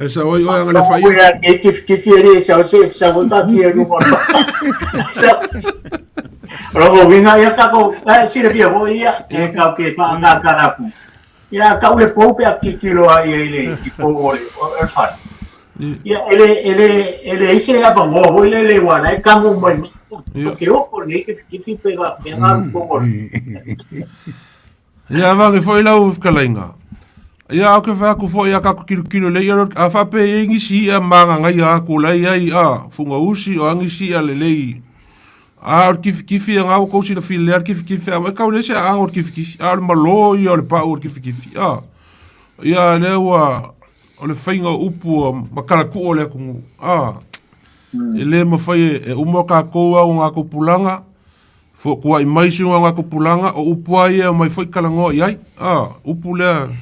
Esa oi nga le fa ia ke fiere sa vo ta fiere no. Rogo winga ia ka ko si le pia ia e ka ke fa nga karafu. Ia ka ule po pe a kilo ai ele ki po ole o fa. Ia ele ise ia pa mo le wa na ka mo mai. Ke o por ni ke fi pe va pe nga po. Ia va ke foi la u kalenga. Ia o ke fa ku foi ia ka kilo le ia a fa pe ngi si a manga ngai a ku lai ai a funga usi o ngi si a le lei. A kifi nga ko si le fil kifi a ka le se a o kifi a le malo ia le pa o kifi a ia le wa o le fainga upu makala ku o le ku a ele mo fai e umo ka ko a nga ko pulanga fo ku ai mai si nga ko pulanga o upu ai mai foi kala ngo ai a upu le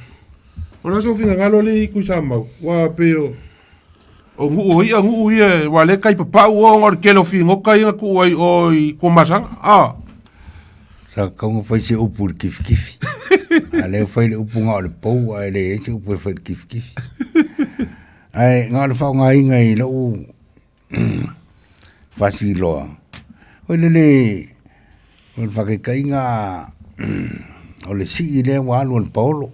ona so finga ngalo le ku sama wa peo o ngu ia wa le kai papa o ngor kelo fingo kai ku ai oi ko masang sa como foi se upu kif ale foi upu ngor po ale se upu foi kif ai ngor fa ngai lo fasilo o le o fa kai nga o le si le wa lo polo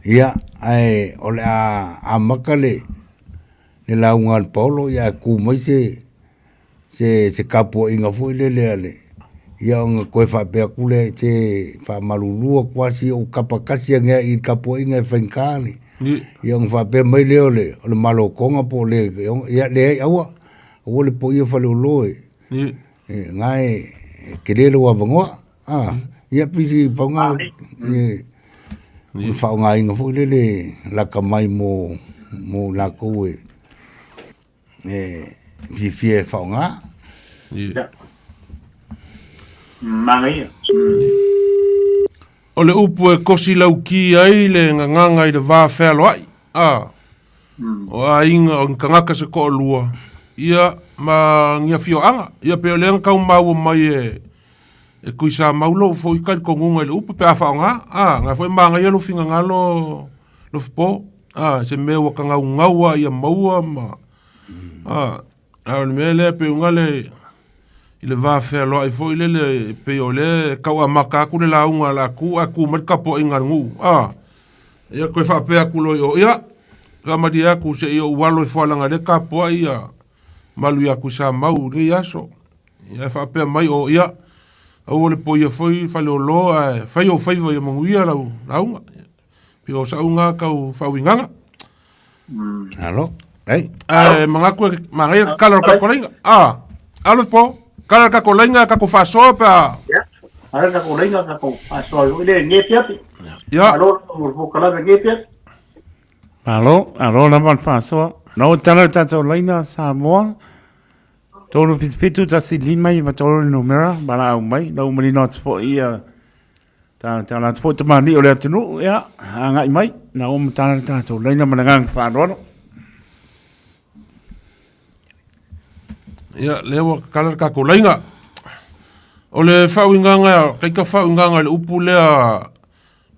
ia ai o le a makale le la unga polo ya ku mai se kapo inga foi le ia nga ko fa pe ku le se fa malulu quasi o kapakasi nga I kapo inga fenkali ia nga fa pe mai le malo konga po le ia le awa o le po ia fa le loe ngai ke le lo avango ia pisi ponga fa nga inga foi le la kamai mo la ko fie fa nga mangai o le upu e kosi lau ki ai le nganga I le va felo ai o a inga o ngaka se ko lua ia ma ngia fio anga ia pe le nga kau mau mai e kuisa maulo fo I kai kongunga le upu pe a fa nga nga foi manga ia lo finga ngalo lo fpo se me wa kanga ngawa ia maua ma le mele pe ngale ile va felo ai foi le pe ole kau amaka ku le launga la ku aku mat kapo inga ngu ia ko fa pe aku lo ia kama dia ku se io walo fo langa le kapo ia malu ia ku sa mau re aso ia fa pe mai o ia o le po ia foi fa lo fa yo fa yo mo ia launga pe o sa unga kau fa winganga alo ai manga ku manga kala ka kolinga alo po kala ka kolinga ka ku fa so pa ara ka kolinga ka ku fa so ile ne fiapi ya alo mo po kala ke fiapi alo na man fa so no tala tato laina sa mo tonu pitu ta si lima I tolu numera bala mai no mali not po ia ta la po te mani o le tunu ya anga mai na o tala tato laina manangang fa ro ia lewa kala ka kolinga o le fauinganga kai ka fauinganga le upu le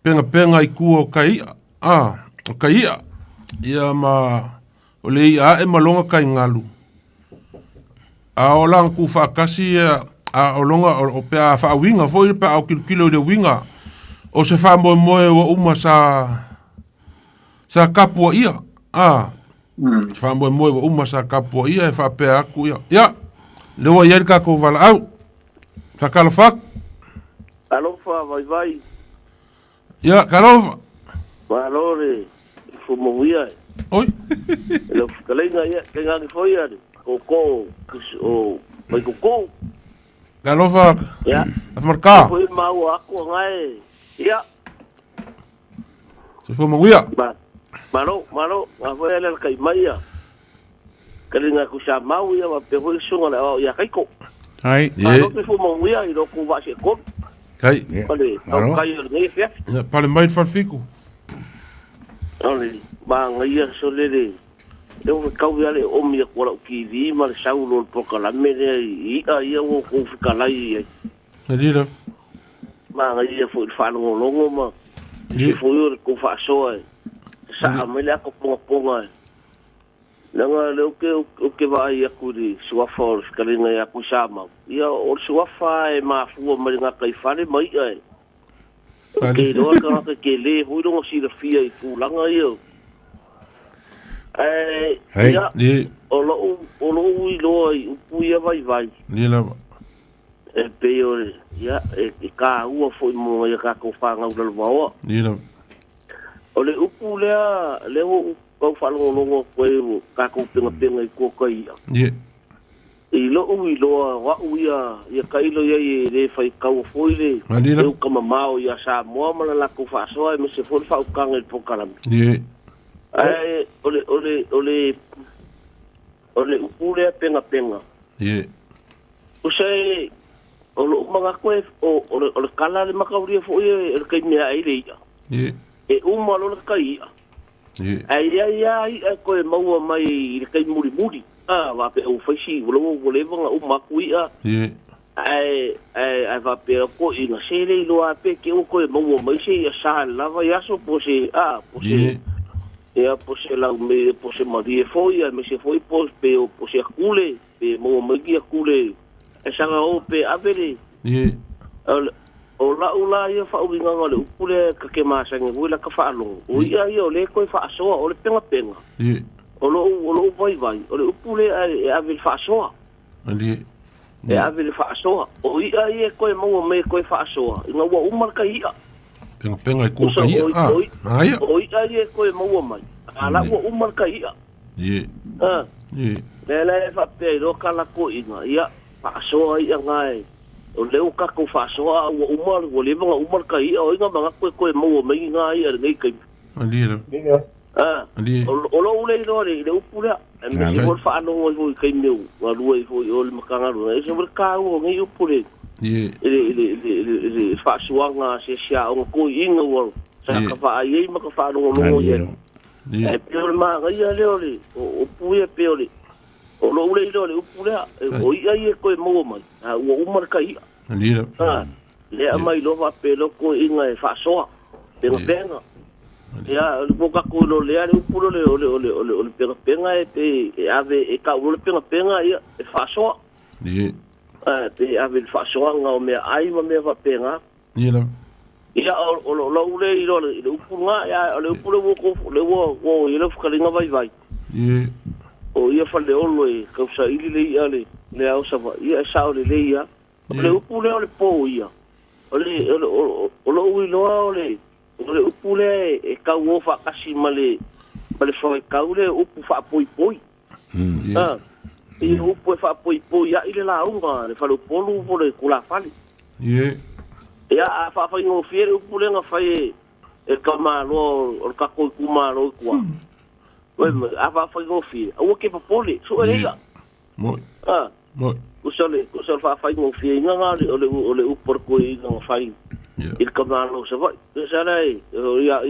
penga I ku o kai o kai ia ma o le ia e malonga kai ngalu o lang ku fa kasi o longa o pe a fa winga foi pe o kilo de winga o se fa mo o uma sa kapo ia fa mo o uma sa kapo ia fa pe aku ia le wa yer ka ko vala au Takalofak. Alofa vai. Ya, kalofa. Valore. Fumovia. Oi. Lo kalenga ya, tenga que foi ya. Koko, o vai koko. Kalofa. Ya. Afmarka. Foi mau aku ngai. Ya. Se foi manguia. Malo, foi ele kai mai ya. Kalenga ku sa mau ya, pe foi sunga la ya kai ko. Ai. Malo ke fumovia i do ku va se ko. Kai. Pale, au kai ngai fia. Pale mai farfiku. Ole, ngai so le. Eu kau ale o mi ko la ki vi mal saulo po kala me i ia o ko kala i. Dira. Ngai foi fa no longo ma. Si foi ko fa so ai. Sa me la ko ponga. Nanga le o ke vai aku di suafa kalinga ya ku sama. Ia o suafa e ma fu ma nga kai fa le mai ai. Ke do ka ke le hu do si le fia i fu langa ia. Ya, o lo i lo i upuia vai. Dira. E peore, ya, e ka ua foi mo ia ka ko fa nga ula lo. Dira. O le upu lea, le o kau whalongonongo koe ka kou penga i kōkai ia. Ie. I lo wa uia, ia kailo ia i re whai kau foi le. Malira. Eu kama mao ia sa moa mana la kou whaasoa e me se fol whau kanga i pokarami. Ie. Ole upu lea penga. Ie. Usai, o lo mga koe, o le kala le makauria fo ia, e kai mea ai le ia. Ie. E lo le kai ia. Ie. Ai koe maua mai i kai muri. Va pe o faisi lo vanga o makuia. Ie. Ai va pe ko i na sele lo a pe ke o koe maua mai se ia sa lava ia so po se Ie. ia po se la me po se marie foi me se foi po pe o po se kule pe maua mai ia kule. E sanga o pe avere. Ie. O la ia fa uinga ngale ukule ka ke masange wila ka fa alo. O ia le koe fa asoa o le penga. Ie. O lo vai. O le upule e ave fa asoa. Ali. E ave le fa asoa. O ia koe mau me koe fa asoa. Inga ua umarka ia. Penga i kōka ia. Aia. O ia koe mau mai. Ala ua umarka ia. Ie. Ie. Le fa pe ro kala ko inga ia fa asoa ia ngai. O leo ka ko fa asoa ua umar o le vanga umarka ia o inga manga koe mau mai ngai ia ngai kai. Ali. Ali. O lo ule le upula. E me se vol fa no o kai meu. Wa lua i foi o le makanga ru. E se vol ka o ngai upule. Ie. Ele fa suanga se sia o ko inga o. Sa ka fa ai ma ka fa no ia. E pe ma ngai le ole. O puia pe ole. O lo ule le upula. O ia ko mo mai. O marka ia. Ali. Le mai lo va pe lo ko inga e fa soa. Penga. Ya, boka ko lo le ale upulo le penga e te ave e ka lo penga ia e fa soa. Ie. Te ave fa soa nga o me ai ma me va penga. Ie. Ia o lo ule i lo le upunga ya le upulo ko le wo i lo fkalinga vai. Ie. O ia fa le olo e ka sa ili le ia le au sa va ia sa o le ia. Le upulo le po ia. O lo ui lo le o le upule e kau o fa kasi male foi kau le upu fa poi. I upu fa poi ya ile la unga le fa lo polu vo le kula fali. Ie. Ya fa ngo fiere upule nga fa e kama lo o ka ko kuma lo kwa. Fa ngo fiere. O ke pa pole so ele ya. Moi. Moi. Usole fa ngo fiere nga o le upor ko i nga fa il kamano se vai sa dai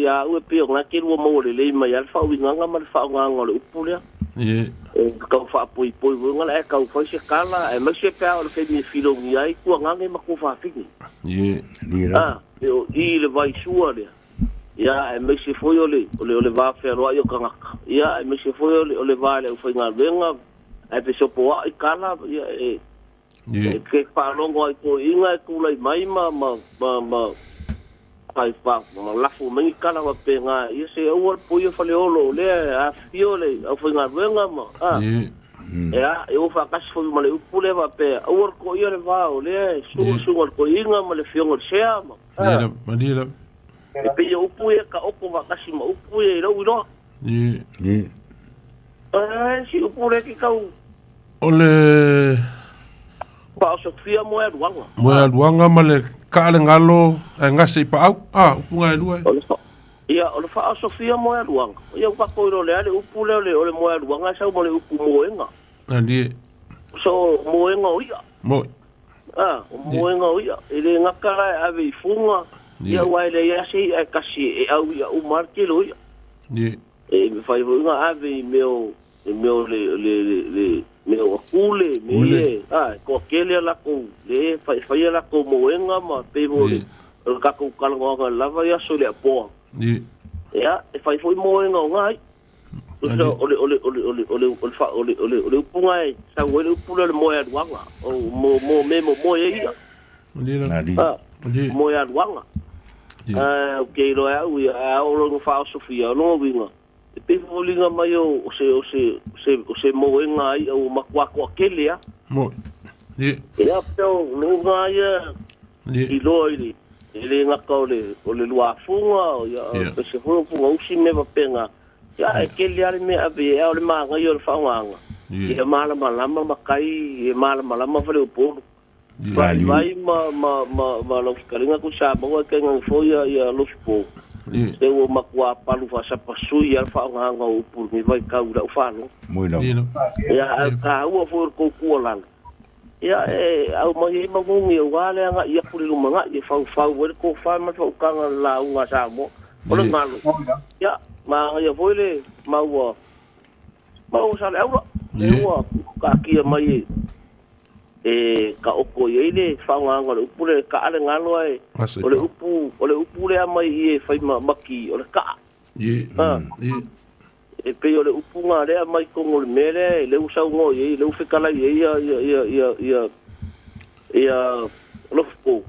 ya u pe nga ke wo mo le mai al fa winga nga mal fa nga le upule Ie. ka fa poi nga la ka fa se kala e ma se pe o fe mi filo mi ai ku nga ma ku fa fini Ie. yo i le vai sua le ya e ma se foi ole va fe ro yo ka ya e ma se foi ole va le fa nga venga e pe so po ai kala ya ke pa longo ai ko inga ku lai mai ma ai pa la fu mengi kala wa penga ia se o po ia fale olo le a fiole a foi nga venga ma Ya, eu fa kas fo ma le upule va pe. Or ko ia le va o le su ko inga ma le fiongo sea ma. Manila. E pe eu upu e ka oko va kas ma upu e lo iro. Ye. Si upu le ki kau. Ole Pa Sofia mo e ruanga. mo ya duanga male ka le ngalo ngase pa au. Upunga e lua. Ia, o le fa Sofia mo e ruanga. Ia pa ko ro le ale upu le ole mo e ruanga sa mo le upu mo enga. Ali. So mo enga o ia. Mo. Mo enga o ia. Ele ngakara ave funga. Ia wai le ia si e kasi e au ia o marke lo ia. Ye. E me fai funga ave meo le meo kule me ko kele la ko le fai la ko mo enga ma pe mo le ka ko kalanga lava ia so le po. Ye. Ya, e fai foi mo enga ngai. Ole upunga sa ole upula le mo ya duanga o mo e ia mo ya duanga okay lo ya u ya o lo fa Sofia lo winga e pe volinga mai o se mo enga ai o makwa ko kele ya mo ye ya pero no ngai i lo ele ngaka ole lua funga ya pe se funga usi me va penga ya ke liar me ave e ole manga yo fa nganga e mala makai e mala vale o polo vai ma lo karinga ku sa mo ke ngang fo ya lo spo se o makwa palu fa sa pasu ya fa nganga o polo me vai ka u da fa no Muy no. ya ka u fo ko ku lan ya au mai ma ngi o wale nga ya pulu manga e fa ko fa ma fa ka la u nga sa mo ole ngalo ya ma ya voile mau sa le aura eu ka kia mai ka oko ile fa nga le upule ka ale ngalo ai ole upu le mai e fai maki ole ka ye e pe ole upu nga le mai ko ngol mele le usa ngo ye le ufe kala ye ya lofpo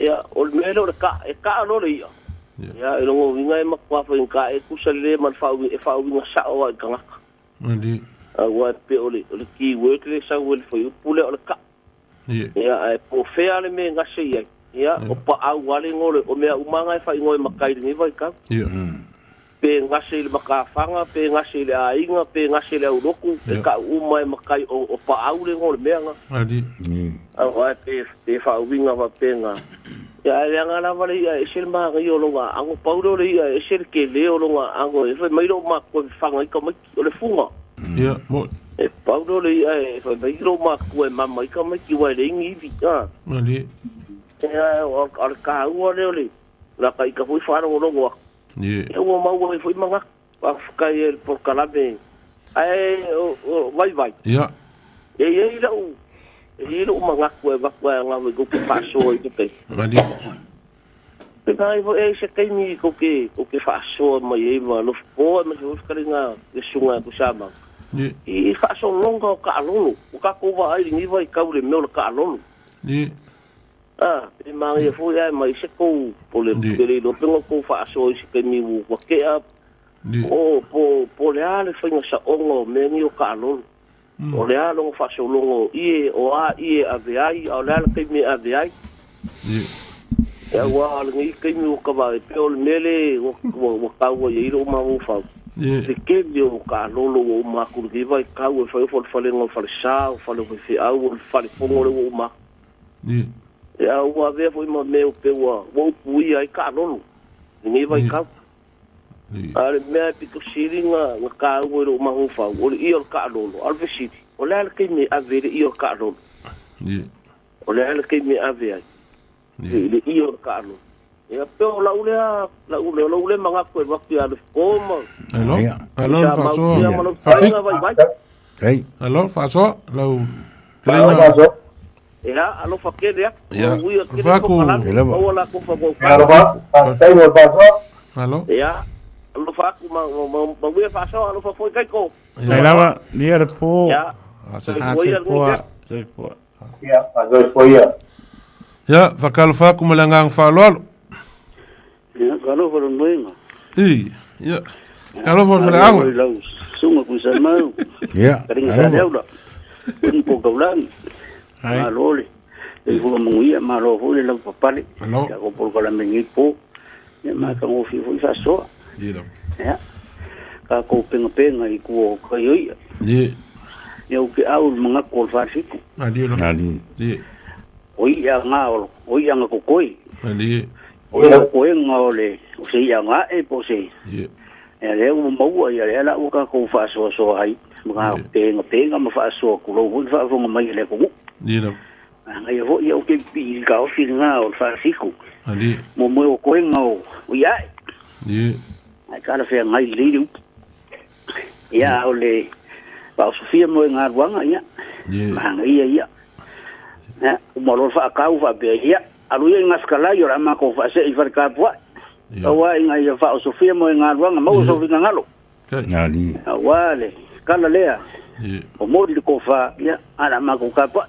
ya ole mele ole ka no le ya ilo ngo winga e makwa fa inka e kusale man fa winga sa o kanga Mandi. Wa pe ole ki work le sa wel fo pule ole ka ya e po fe ale me ngase ya o pa au wale ngole o me umanga fa ngoi makai ni vai ka pe ngase le makafanga pe ngase le ainga pe ngase le uroku e ka umai makai o pa au le ngole meanga Mandi. wa pe fa winga va penga ya nga la vale ya esel ma ga yo longa ango paulo le ya esel ke le longa ango e fa mai ro ma ko fanga i ka mai le funga ya mo e paulo le ya e fa mai ro ma ko e mama i ka mai ki wa le ngi vi Mandi. ya o al ka u le la ka i ka foi fa ro longa ye e o ma wo foi manga pa ka e por kalabe ai vai ya e la u Ilo mga kuwa nga may kukipaso ito pe. Mandi. Pagkakay po se kay mi kukipaso may maluf po mas ka rin nga isunga ko sama. Ifaso longa ka alolo. Ukakuha ay niva ikaw rin mo ka alolo. Mga po ay may se ko pole lo pero ko faso se kay mi wake up. Po leale fa nga sa ongo menyo ka alolo. O le alo fa so longo ie aviai o le alo me aviai ya wa ngi ke mi ka ba pe o mele o ka wo ye ro ma wo fa se ke dio ka lolo o ma ku ri vai ka wo fa fa le ngo fa sa fa le fi a wo fa le pongo le o ma ya wa ve fo ma me o pe wo pu ai ka lolo ngi vai ka ale me piko siringa ka wo ro ma ho fa o i o ka lolo al vesiti o le al ke me avere i o ka lolo o le al ke me avere le i o ka lolo ya pe o la ule manga ko va ki al koma alo faso alo ya alo fa ke ya faku o la ko fa ko alo ya lo fa ku ma we fa so lo fa foi kai ko Ai lava ni era po. ya Se po. Ya, azo foi ya. ya fakal faku malangang falolo ya kalo for no ya kalo for le anga sunga ku sa mau Ya. kering sa leo ni po kaulang malole e fu mungia malo fu le la papale ya ko por kala mengi po ya ma ka mo fi fu fa so ya ka ko penga i ku ka yoi ya o que au mga ko fa fiku ali oi ya ngao oi ya ko koi ali o ya ko ngao le o se ya nga e po se ya le o mo ya le la o ka ko fa so ai mga penga ma fa so ku lo fu fa fu mai le ko ngai ho ia o ke pi ka o fi nga o fa fiku ali mo o ko ngao o ya ai ka la fe ngai le ya o le ba Sofia mo nga ruanga ia ma ia o malo fa ka u fa be ia alu ia ngas kala yo ma ko fa se i fa ka po wa inga ia fa Sofia mo nga ruanga mo so vinga ngalo Ali. wale kala lea o mo di ko fa ia ana ma ko ka po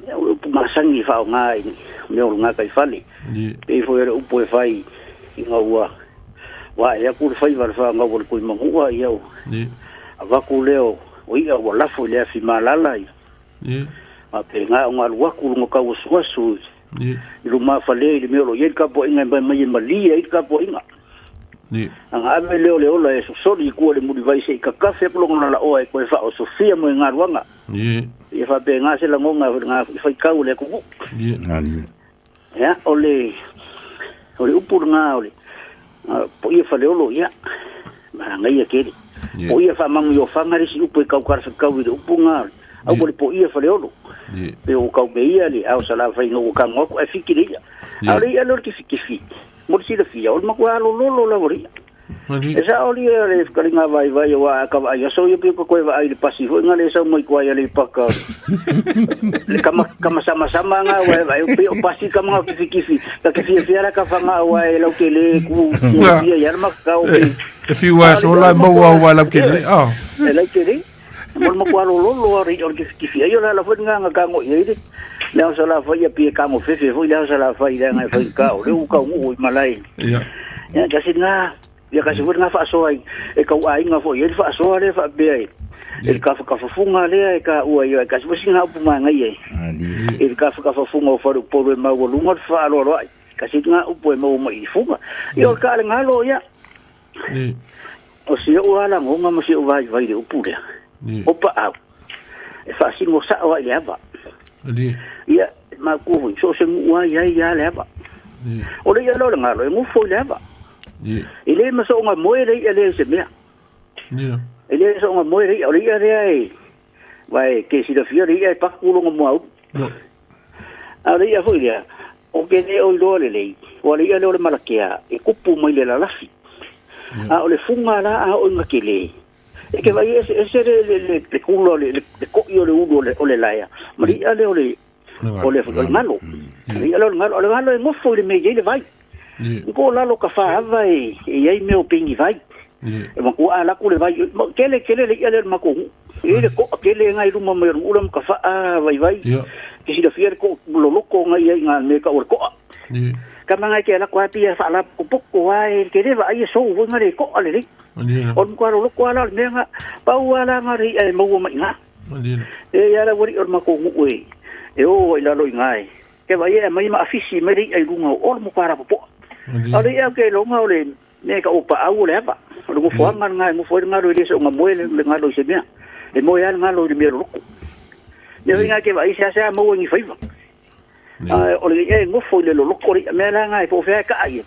ia o masangi fa nga i me o nga kai fali e fo era upo e fai inga wa ia ku fai va fa nga ko mo wa ia ava ku leo o ia o lafo le fi malala a pe nga o ngalua ku ngo ka usu lu ma fale le me lo ye ka po inga mai mali e ka po inga anga ave leo la e so di ku le mudi vai se ka kafe plo ngala o e ko fa o Sofia mo nga ruanga e fa pe nga se la ngonga nga fa ka le ku Ali. ya ole upur nga ole po ia fale lo ya ma nga ia keri o ia fa mangu yo fa ngari si upu ka ka fa ka wi upu nga au po ia fale lo pe o ka be ia li au sala fa no ka ngo e fikiri ia ali ia lo ki fikiri mo si le fia o ma ko lo la vori esa oli le kalinga vai wa ka vai so yo pe ko va ai pasi ho ngale sa mo ko ai le paka le kama sama nga wa pe o pasi kama ki fikiri ka ki fia ka fa nga wa lo ke le ku ia ya ma ka o e fi wa so la mo wa la ke e la ke le mo ko lo ri o ki fia yo la fo nga ka ngo ye le o sala fa ia pe ka mo fe fo le o sala fa ia nga fa ka o le u ka u malai ya ka singa ya kasi fo nga fa so ai e ka ai nga fo ye fa so le fa be ai e ka fa funga le e ka u ai ka fo singa pu ma nga ye e ka fa funga fo po le ma wo lunga fa lo ai ka singa u po mo mo i funga yo ka le nga lo ya o si o ala ngonga mo si o vai le u pu le o pa au e fa singo sa o le ava ia ma ku so se wa ya le ava o le ya lo nga lo mo fo le ava ele ma so nga moe le se mea ele so nga moe o le ai vai ke si da fiori ai pa ku lo mo au ale ia foi ia o ke ne o lo le o le ia le malakia e kupu mai le la lafi o le funga la o nga ke le e ke vai ese le kulo le ko yo le ulo o le laia ma le ale o le malo le malo e mo foi le me le vai ko la lo ka fa vai e ai me o pingi vai e ma ko ala ku le vai kele le ia ma ko e le ko kele ngai lu ma me ulam ka fa vai ke si da fier ko lo ko ngai nga me ka or ko ka manga ke la ko pia fa la ko poko ai ke le vai so vo ngare ko ale on ko lo ko ala me nga pa wala ngari e mo ma nga e ya la wori or ma ko ngui e o ila lo ngai ke vai e mai ma afisi me ri ai lunga or mo para po ale ia ke lo nga ole me ka opa au le apa lo mo fo ngai mo fo ngaro le so nga mo le ngalo se mea e mo ya ngalo le me lo ko ne vinga ke vai sa mo ngi faiva ole e mo fo le lo ko ri me la ngai fo fe ka ai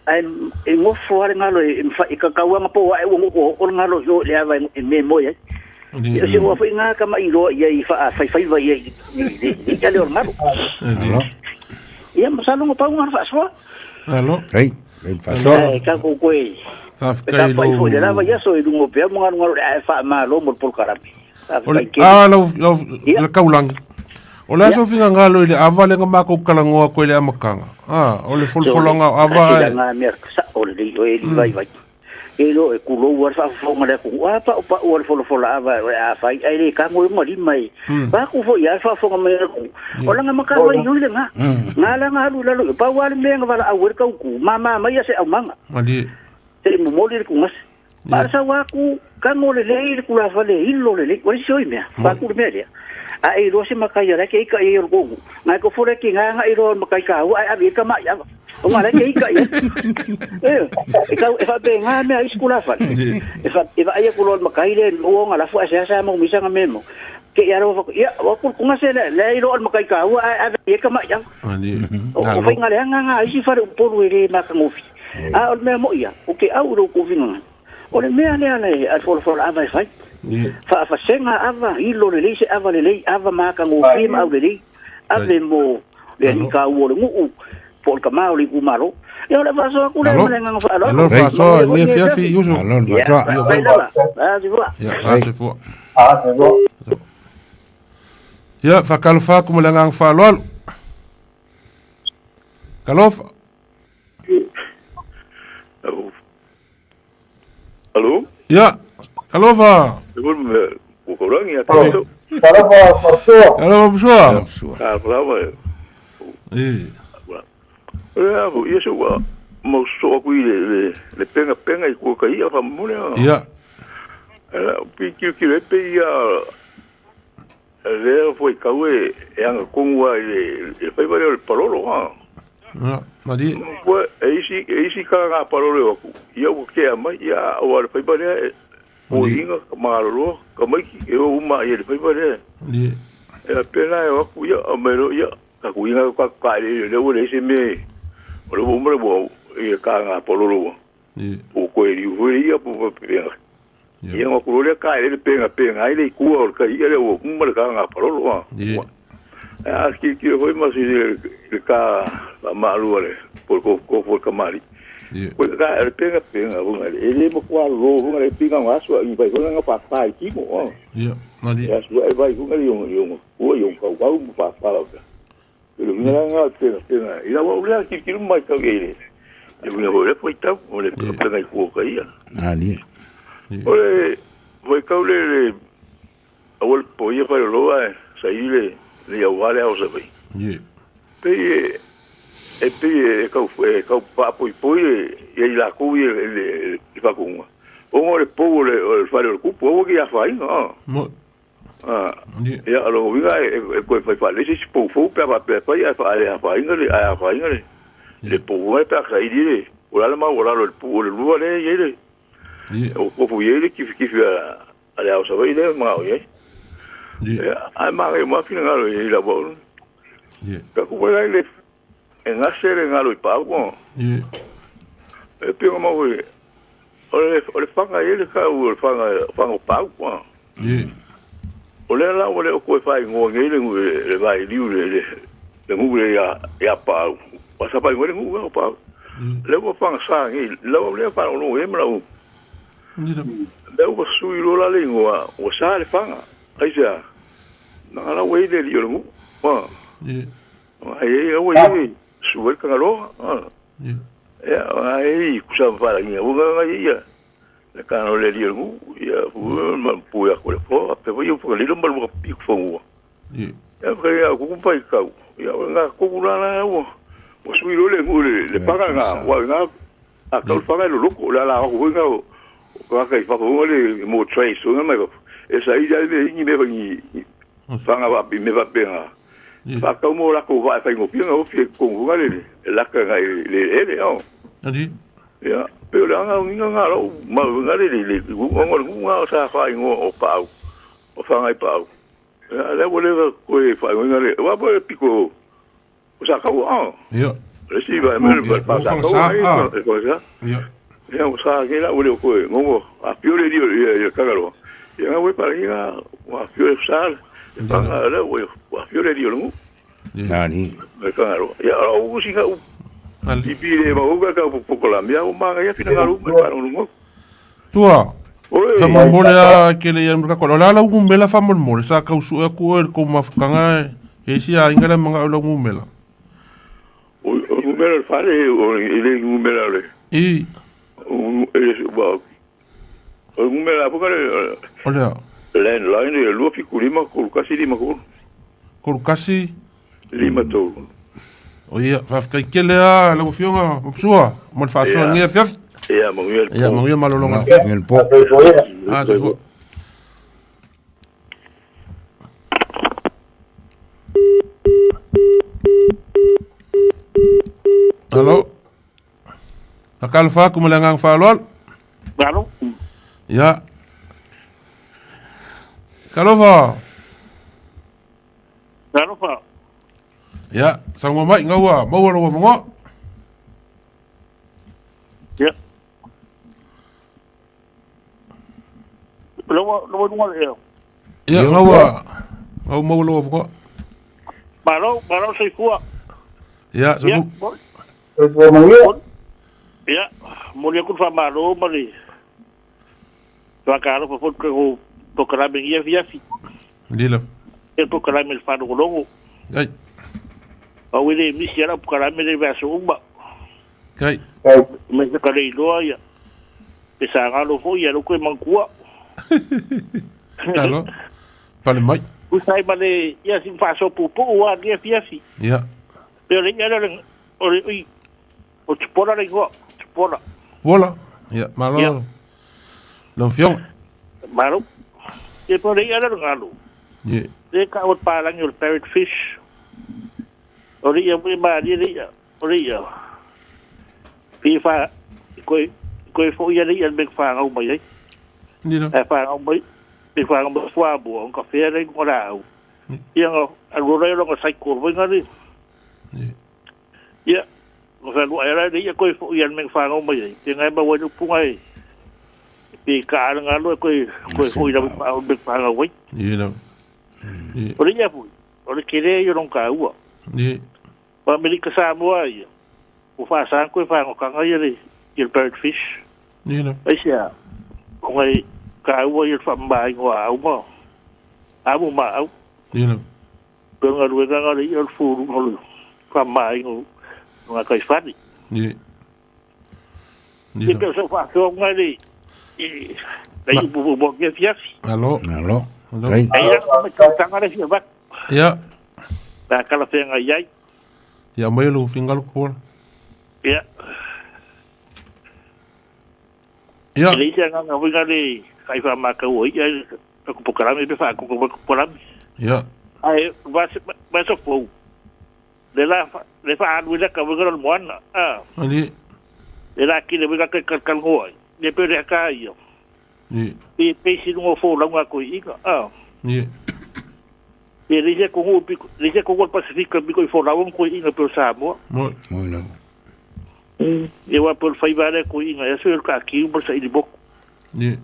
ai e mo fo ale ngalo e fa ka ka wa po ai wo o ngalo yo le ava e me mo ya e se wo fa nga ka mai lo ia i fa faiva ia i le ngalo ia mo sa lo pa nga fa so alo Hey, fa so ka ko ko taf ka kai pa lo fo le lava ya so i dungo pe mo ngalo fa ma lo mo por karapi lo kaulang o le aso finga ngalo ile avale nga mako kalangoa ko ile amakanga o le folfolonga ava nga mer sa o le i vai e lo e kulo war fa fo ngale ku apa pa o folfola ava a fai ai le ka mo di mai ba ku fo ya fa fo ngame ku o la nga makalo i le nga la nga lu la lo pa wa le me nga wala a wer ka ku mama mai se au manga mali se mo mo le ku ngas Ba sa wa ku ka mo le ku la fa le ilo le ko si oi me. Fa ku me le. A e ro se makai ra ke ka e ro go. Ngai ko fore ki nga i ro makai ka wa a bi ka ma ya. O ngala ke ka ya. E ka e fa be nga me a skula fa. E fa ai ko lo makai le o ngala fu a sa mo mi sa nga memo. Ke ya ro ya wa ku nga se le i ro makai ka wa a bi ka ma ya. Ani. O fa ngala nga i si fa po ru le ma ka ngofi. A o me mo ya. O ke au ro ko vinga. O le mea lea le a for ava e fai. Fa senga ava ilo le se ava le ava maka ngo film au le ave mo le ka wo le ngu por ka mau li ku maro. Yo le vaso ku le nga fa. Alo vaso ni fiafi yusu. Alo vaso. Ah, tu vois. Ya, se fo. Ah, c'est bon. Ya, fa kalfa ku le ngang fa lol. Kalof. Allô? Ya, kalova. Vous comprenez? Attention. Kalofa bsua. Ah, bravo. Voilà. Vous y êtes quoi? Moi, je suis les peines et quoi qu'il y a, Ya. Puis qu'il est payé le foi kawe e anga kongwa e fai vai le parolo ha. Ya, madi. Ko eisi ka nga parolo ku. Ia o ke ama ia o le fai vai o inga marolo ka mai e o ma ia le fai vai. Ni. E pena e o ku ia o mero ia ka ku inga ka le o le se me. O le mo mo e ka nga parolo. Ni. O ko e ia po pe. Ia ngo ku le ka le penga ai le ku o ka ia le o mo le ka nga parolo wa. Ah, que foi mas ele cá a malure por camari. Porque cá ele pega ele mo qualo ele pega um aço e vai jogar para pai aqui mo. Ya, madi. Aí vai jogar o cau para. Ele não pega. E lá o lá que não mais que ele. Ele não foi tão, ele pega com aí. Ali. Olha, vai caule o poia para loa, sair le wale au sabai. Ye. Pe kau poi e la ku le fa ku. O le po le fa le ku po ki a fa ina. Mo. Ah. Ya alo vinga e ko fa le si po fo pe pa ya fa ina le. Le po e pa ka idi. O la ma o la le po le lu le ye. Ye. O po ye le ki ale au sabai le ma o ye. Ai ma e fina ngalo e la bo. Ka ku wala le nga sere ngalo i pa ko. E pe mo we. Ole fanga ele ka o fanga pa ko. Ole la ole ko fa ngo ngele le vai liu le ngu ya pa. Pasa pa ngore ngu pa. Le ko fanga sa ngi le pa no e mra u. Le ko sui lo la le ngo o sa le fanga. Ai ja. Na la we le yo ngu. Pa. Ai o we suel kangalo. Ai kusa para ngi o nga ia. Le kano le yo ngu ya ma pu ya ko le po pe yo ko le mbal mo pi ko ngo. Ya ka ya ku pa ka. Ya nga ko la o. O sui lo le ngu le paga nga wa nga a ka fa lo ko la ko nga o ka fa ko le mo trace o nga ma ko. Esa ia le ni me ni fanga va me va pena. Fa como la ko va fa ngo pi ngo fi ko ngo le la ka le o. Adi. Ya, pero la nga lo ma nga le ngo sa fa ngo o pa. O fa ngai pa. Ya, le vole ko fa ngo le. Va po pico. O sa ka o. Ya. Le si va me pa sa ko. Ya. Ya, o sa que la vole ko ngo a pio le dio ya ka lo. Ya nga we pa nga wa pio sa. Panga la we wa pio le dio ngo. Ali. Me ka lo. Ya, o si ka Ali. Pipire ma uga ka poco la mia o ma ya fina garu me para un ngo. Tua. Fa mole a ke le yan ka la la ngumela fa mole sa ka usu e ko ko mafukanga e si a ingala manga la ngumela. O ngumela fare o ile ngumela le. I. O ba. O ngumela poka le. Ola. Line le lo fi kulima ko kasi lima ko. Ko kasi Lima to. o ia fa ka ke le a la ufionga msua mo fa so ni fiaf. Ia manguia. Ia manguia malolonga. Ngel po. Ah, se fo. Halo. Akal fa kumulangang falol. Baro. Ya. Kalau fa. Baro fa. Ya, sang mamai ngawa, mau lo mo. Ya. Lo ya. Ya, ngawa. Mau lo mo. Baro sai kuwa. Ya, Ya. sebu. Ya, mulai kun fa baro mari. Tuakaro fa ko programa ia via fi. Dilo. El programa el faro longo. Ai. O ele mi si era programa de verso umba. Kai. Mas ka le loia. Pesa ngalo fo ia lo ko mankua. Halo. Pale mai. Usai male ia sin faso pupu wa dia via fi. Ya. Pero le era o chupora le go. Chupora. Vola. Ya, malo. Ya. Lonfion. Malo. E por aí era ngalo. Ya. De ka o palang yung parrot fish. Ori ya ba dia. Ori ya. FIFA ko fo ya dia big fa ngau mai. Dilo. E fa ngau mai. Big fa ngau fwa bo on ka fe re ko la. Yang a ro re lo sai ko bo ngari. Ya. Mo fa lu era dia ko fo ya big fa ngau mai. Tingai ba wo pungai. Pi ka ngalo ko fo ya big fa ngau mai. Dilo. Ori ya fu. Ori kire yo non ka ua. Ni. Pa Amerika Samoa ia. O fa san ko fa ko nga ia il bird fish. Dilo. Ai sia. O ngai ka ua il fa mai ngo au mo. Au ma au. Dilo. Pero nga ruega nga il fu ngo fa mai ngo nga kai fa ni. Ni. Ni pe so fa ko nga ni. Dai bu bu ke fias. Halo. Halo. Ai. Ai ra ko ka tanga le fias ba. Ya. Ta kala fe nga yai. Ya mai lo fingal por. Ya. Ya. Ele ia nga nga ni kai fa ma ka oi ia ko pokarame be fa ko pokarame. Ya. Ai va so fo. Le fa anu le ka winga mo ana. Ah. Ani. Era ki le winga ka kan ngoi. Le pe re ka io. Ni. Pe si no fo la nga ko ika. Ah. Ni. E le ko ho le ko ko Pacific bi ko fo la ko ika pe sa mo. Mo. Bueno. E wa por fai vale ko ika e so ka ki por sa ili bok. Ni.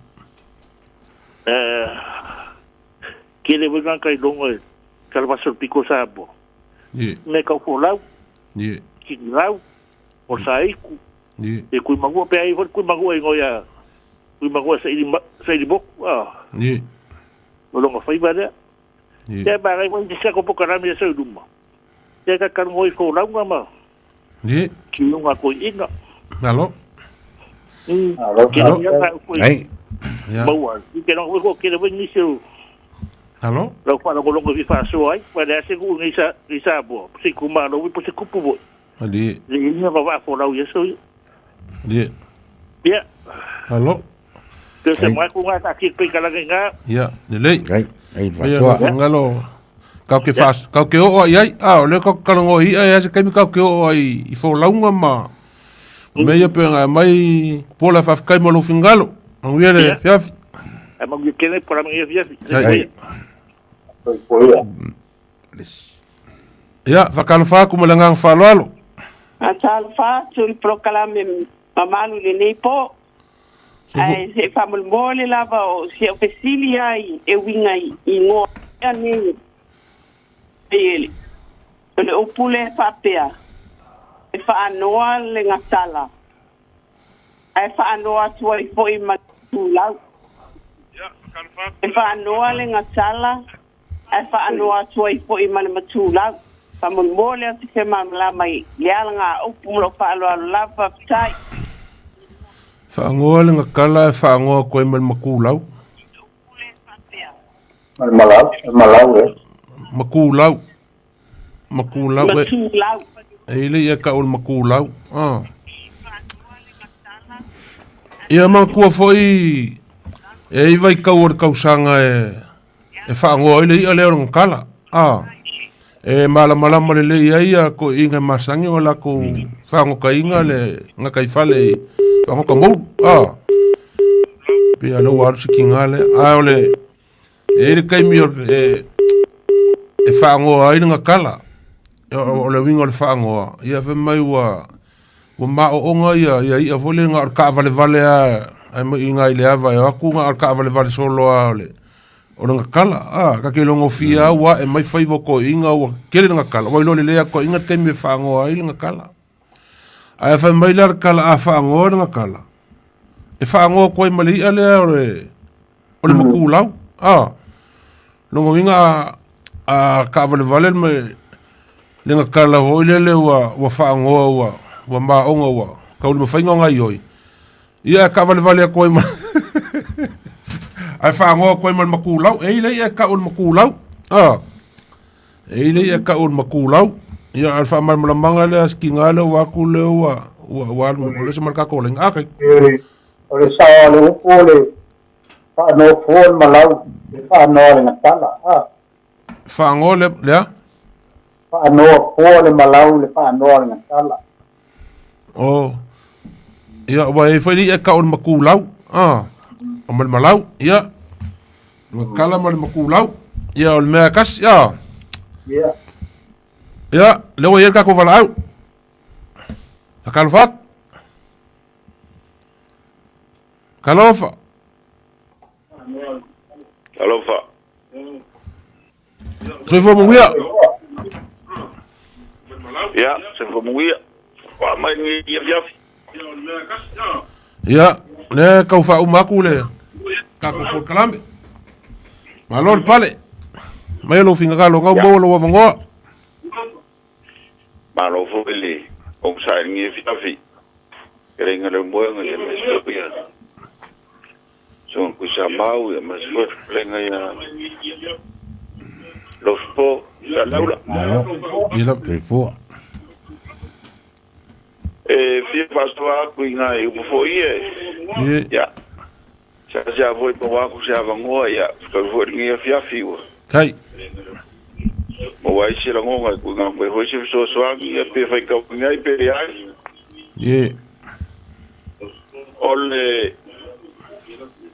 Ki le winga ka longo ka va so pico sa mo. Ni. Me ka fo la Ni. ki lau. Por sa iku. Ni. E kui mago pe ai kui mago e ngoia. Kui mago sa ili bok. Ah. Ni. O longa fai vale. Ni. Te ba ngai mo dise ko pokarame sa duma. Te ka kan ngoi fo la ma. Ni. Ki lunga ko inga. Halo. Ki lunga ko Ai. Ya. Bawa. Ki no ko ki le ni se. Halo. Lo fa ko longa vi fa so ai. Pa de se ku ni sa bo. Si ku ma no vi po se ku bo. Adi. Ni ni ba fo la ye so. Dia. Ya. Halo. Te se ma ku nga ta ki pe kala nga. Ya. Nilei. Ai. Ai Ia fa so. ngalo. Kau ke fas. Kau ke o ai. Ah, le kau kalango hi ai se kai kau ke o ai. I fo launga ma. Me ia pe nga mai pola fa kai mo lo fingalo. Ang wiele. Ya. E ma ki ne para me via. Ai. Ya, fakalfa kumulangang falalo. Atalfa sul proclame mamanu le nepo. Ai se famul mole lava o se ofesilia e winga I ngo ani ele. Ele opule papea. E fa anoa le ngatala. Ai fa anoa tuai foi matula. Ya, kalfa. E fa anoa le ngatala. Ai fa anoa tuai foi matula. Famul mole ati ke mamla mai. Leal nga opulo fa alo lava tai. Whaangoa le ngakala e whaangoa koe mal makulau. Malau eh. Makulau. Makulau e. Matulau. E ile ia ka ol makulau. Ah. Ia mangkua foi e vai kau kausanga e whaangoa ile ia leo ngakala. E malama le ia ko inga masangi o la ko whaango ka inga le ngakai whale whaango ka mou. Pia no waru si kingale. Ole e kaimi e whaangoa ile ngakala. Ole winga le whaangoa. Ia fe mai wa mao onga ia vole nga ka vale ai mo inga ile ava e aku nga ka vale solo ole o nga kala ka ke longo fia wa e mai fai ko inga wa kele nga kala wa lo le ko inga te me fango ai nga kala ai fa mai lar kala a fango nga kala e fango ko mai ale ole mo kulau longo inga a ka vale me le nga kala ho le wa fango wa ma onga wa ka ulu mawhainga ngai oi ia ka vale koe ma ai whaangoa koe ma makulau e ile ia ka ulu makulau e ile ia ka ulu makulau ia alfa malamanga le aski ngale waku le wa le se marka ko le akai o le sa le ole pa no fon malau pa no le natala whaangoa le pa no fon malau le pa no le natala ia wa e foi ia ka on makulau o malau ia kala makulau ia o me kas ia le wa ia ka ko valau kalfat kalofa so fo mo ia se fo mo ia wa mai ni ia ia le ka fa umaku le ka ko kalambe malor pale mai lo finga ka lo ngau bo lo wango malo fo ele o sai ni fiafi kerenga le mo nga le mesopia so ku sa mau e mas fo lenga ya lo fo la laula ia pe fo fia pastor ku inga e fo ie ya já foi para o já vangoa ya ko foi ni fia fiu kai o vai ser ngonga ku nga ko foi se so angi e pe fai ka ngai pe ai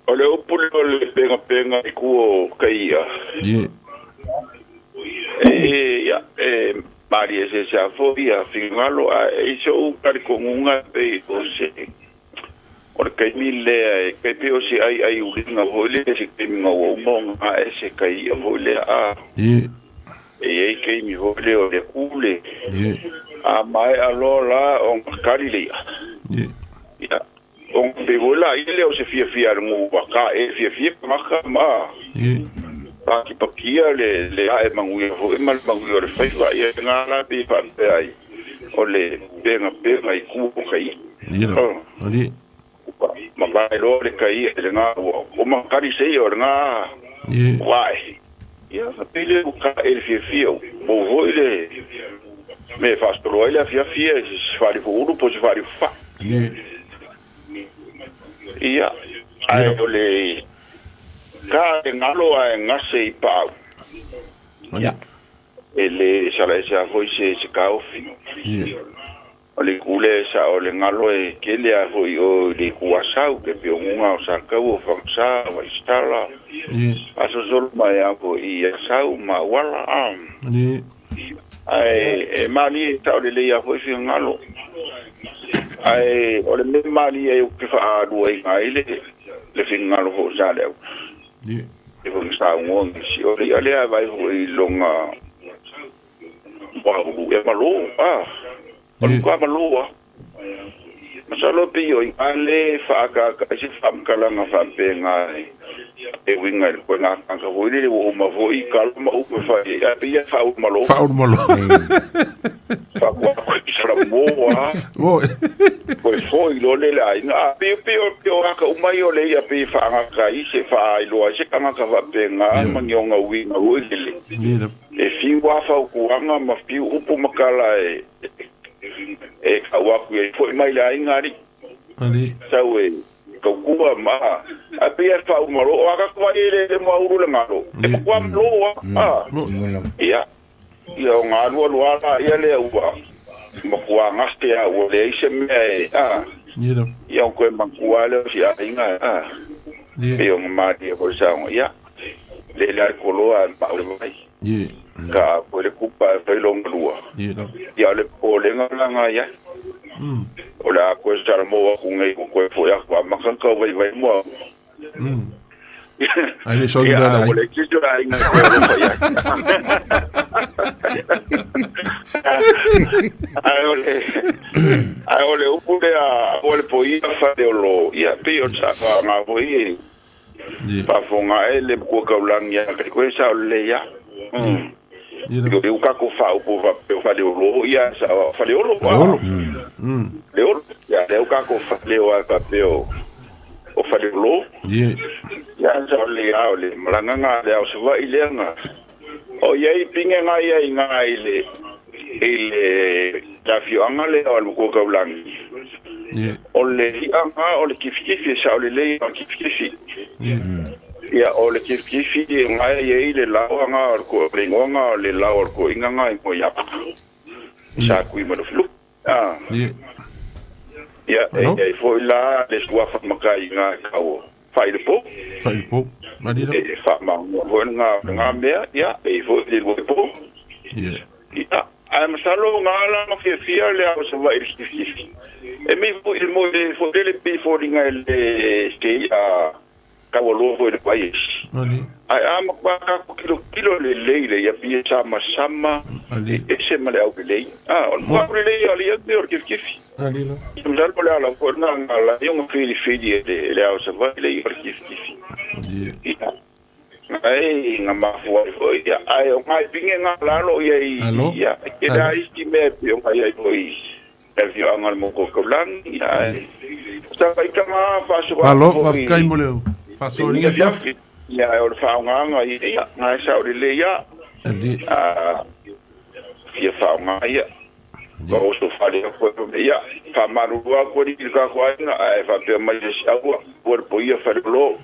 ole o pule ole penga ku kai ya ya Maria se foi fingalo isso kar ko nga pe o se porque mille que pio si ai ulinga vole se que mi o monga ese kai vole e que mi vole o de cule mai allora on carile ya on pe vola ile o se fia mo ka e fia ma pakia le ai mangu vo mal mangu o fai va e ngala pe pa ai o le penga i ku kai ali ma vai lo le kai le nga o ma kari sei o nga vai ia sa pele o ka el fio o voile me faz pro ele fia se fare por po se fare fa ia ai ole ka ngalo ai ngase pa ia ele sala se foi se kaofi ole kule sa ole ngalo e kele a foi o de kuasau ke pe unga o sa ka o faksa wa stala aso zol mai a ko i sau ma wala ai mali ta ole le ya foi fi ngalo ai ole me mali e o ke fa do ai le fi ngalo ho sa le e foi sa ngon si ole ale vai foi longa wa e malo kwa malua masalo pio ale fa ka si fam kala nga fa penga e winga ko na ka ho ile o ma vo I kalma o fa ya pia fa o malo fa ko sara mo ko foi lo le la na pio ka o mai o le ya pe fa ka I se fa lo se ka ka fa penga mangonga winga o ile e fi wa fa ko anga ma fi upo makala e kawaku e foi mai la ingari ali sawe ko kua ma a pia fa umaro o aka kwa ile mo uru le ngalo e kwa mlo ia ia ngalo lo ala ia le uwa mo kwa ngaste a o le ise me ia ko ma le si a inga ia ma dia ko sa ia le la koloa pa o mai ka ko le kupa pe lo ngua ia le po le nganga ia ola ko sa mo ko ngai ko fo ya ko ma kan ko vai mo ai le so ngala ai le ki jora ina ko ya ai ole upu le a ole po ia fa de lo ia pe o sa nga po i pa fonga ele ko ka ulang ya ko sa le ya eu ka ko fa o fa de lo ia sa fa de lo Leo, ya leo ka ko fa leo a papel o fa de lo ya sa le a le malanga le o se va ilenga o ye pinga nga ia inga ile la fio anga le o ko ka ulang o le anga o le kifiki sa o le kifiki ya o le kifiki nga ia ile la anga ko ringonga le la ko inga nga ko ya sa ku mo flu ya foi lá les tua fa makai nga kau fai po madira fa ma nga me ya foi le po ya am salo nga la no fia le au se vai e mi foi il mo le pe foi nga le ste a kau lo foi le país ai am pa ka kilo le ya pia sama ese male au le mo le ali de kif alila Mzal pole ala ko na la yung fili le au se va le kif ai nga ma fo ya ai o mai pinge nga la lo ya ke da isti me pe o ai ko i vi angal mo ko lang ya sa pa kama fa so allo va kai moleu fa so ni fiaf ya o fa nga ya nga sa o le ya ia fa nga ia ko so fa le ko ia fa maru ko di ka ko ina ai fa pe mai sa ko por po ia fa lo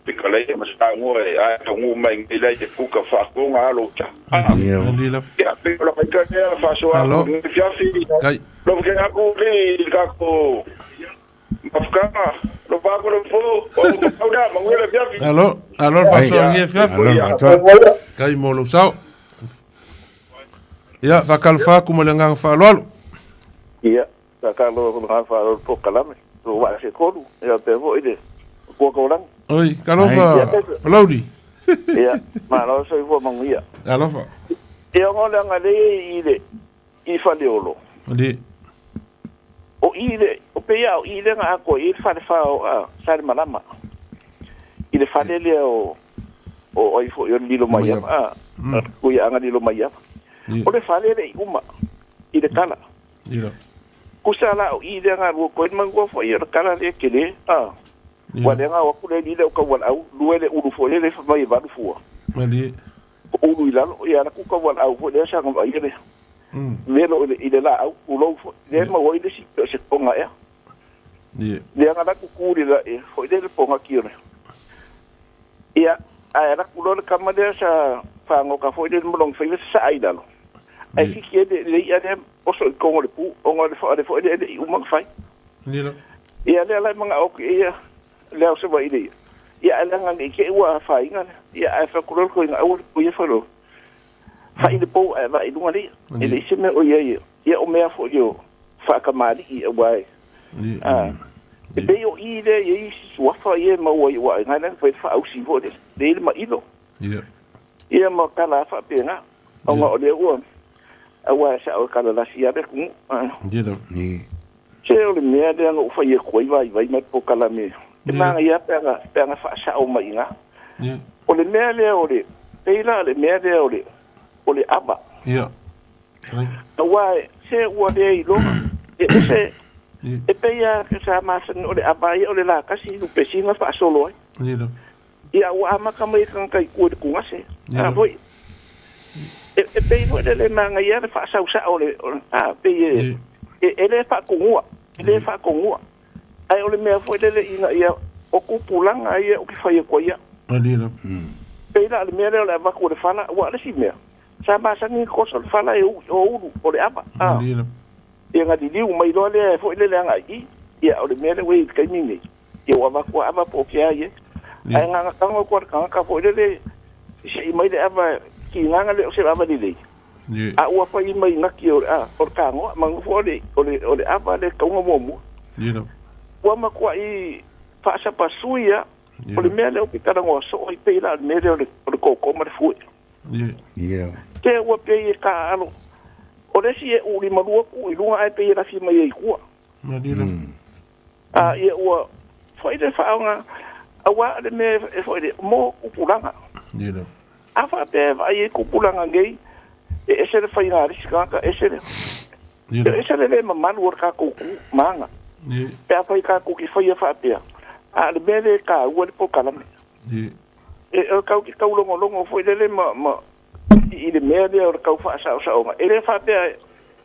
pe kala ia mas ta ngo ai to ngo mai ila te ku ka fa ko nga lo cha alila ia pe lo ka ka fa so ni fia fi kai lo ke na ko le ka ko mafka lo ba ko lo fo o da ma ngela fia fi allo fa so ni fiaf kai mo lo sao ia fakalfa ku mo le ngang fa lolo ia takalo ko ngang fa lolo po kalame ro wa se ko ia te vo ide ko ko lang oi kalofa laudi ia ma lo so vo mangia kalofa ia ngole ngale ide I fa leolo di o ide o pe ia o ide nga ko I fa o sa malama ide fa le o I fo yo lilo mai ko ia nga lilo mai o le fale le uma I le kala ira kusala o I le nga ko mango fo I le kala le kele wa le nga wa ku le le ko wa au luele u fo le fa mai va fu mali o lu ila ya ku ko wa au fo le sa nga I le velo I le la au u lo fo le ma wo I le si se ponga ya le nga ku ku le fo le ponga ki ne ia ai ku lo le kamade sa fa ngo ka fo le mo long fe sa ai dalo ai ki le ia de o so ko le pu o ngo le fo le u ma fai nilo ia le la manga o ia le o se va ide ia la nga ke wa fa inga ia ai fa ko ko inga o ia fa lo fa ide po va I lunga le ele se me o ia o me fo yo fa ka mali I wa e be yo ide ia wa fa ia ma wa nga na fa au si vo le ma ilo ia ma kala fa pena o nga o le o awa sa o kala la sia be ku se o le mea de nga ufa ia koi vai mai po kala me e manga ia pega fa sa o mai nga o le mea le o le peila le mea de o le aba awa se o de I lo se e pe ia ke sa ma sen o le aba ia o le la kasi lu pesinga fa solo ia wa ma ka mai kan kai ku ku ngase foi e pe no le manga ia fa sa o le pe ele fa ku ngua ele fa ku ngua ai o le mea foi le ina ia o kupulanga ia o ki fai ko ia Alina. peila le mea le va ko le fala wa le si mea sa ba sa ni ko so fala e o le apa Alina. ia ngati liu mai lo le foi le nga i ia o le mea le wei kai ni ia wa va ko ava po kia ia ai nga ka ko ka foi le si mai le ava ki nga le o se ava le a ua fai mai ngaki o ka ngo mang fo le o le ava le ka ngo mo Lina. ua makua i whaasa pasuia o le mea leo ki tarangoa so o i peila le mea leo le koko ma le fui te ua pei e ka alo o resi e uri marua ku i lunga ai pei e rafi mai e kua a ia ua fai le whaonga a wa le mea e fai le mo kupulanga a wha pe vai e kupulanga ngei e ese le whai ngā risi kaka ese le mamanu or ka kuku maanga pe a fai ka kuki fai a whapea a le mele ka ua le pokalame e kau ki kau longo foi lele ma i le mele o kau wha sao ma e le whapea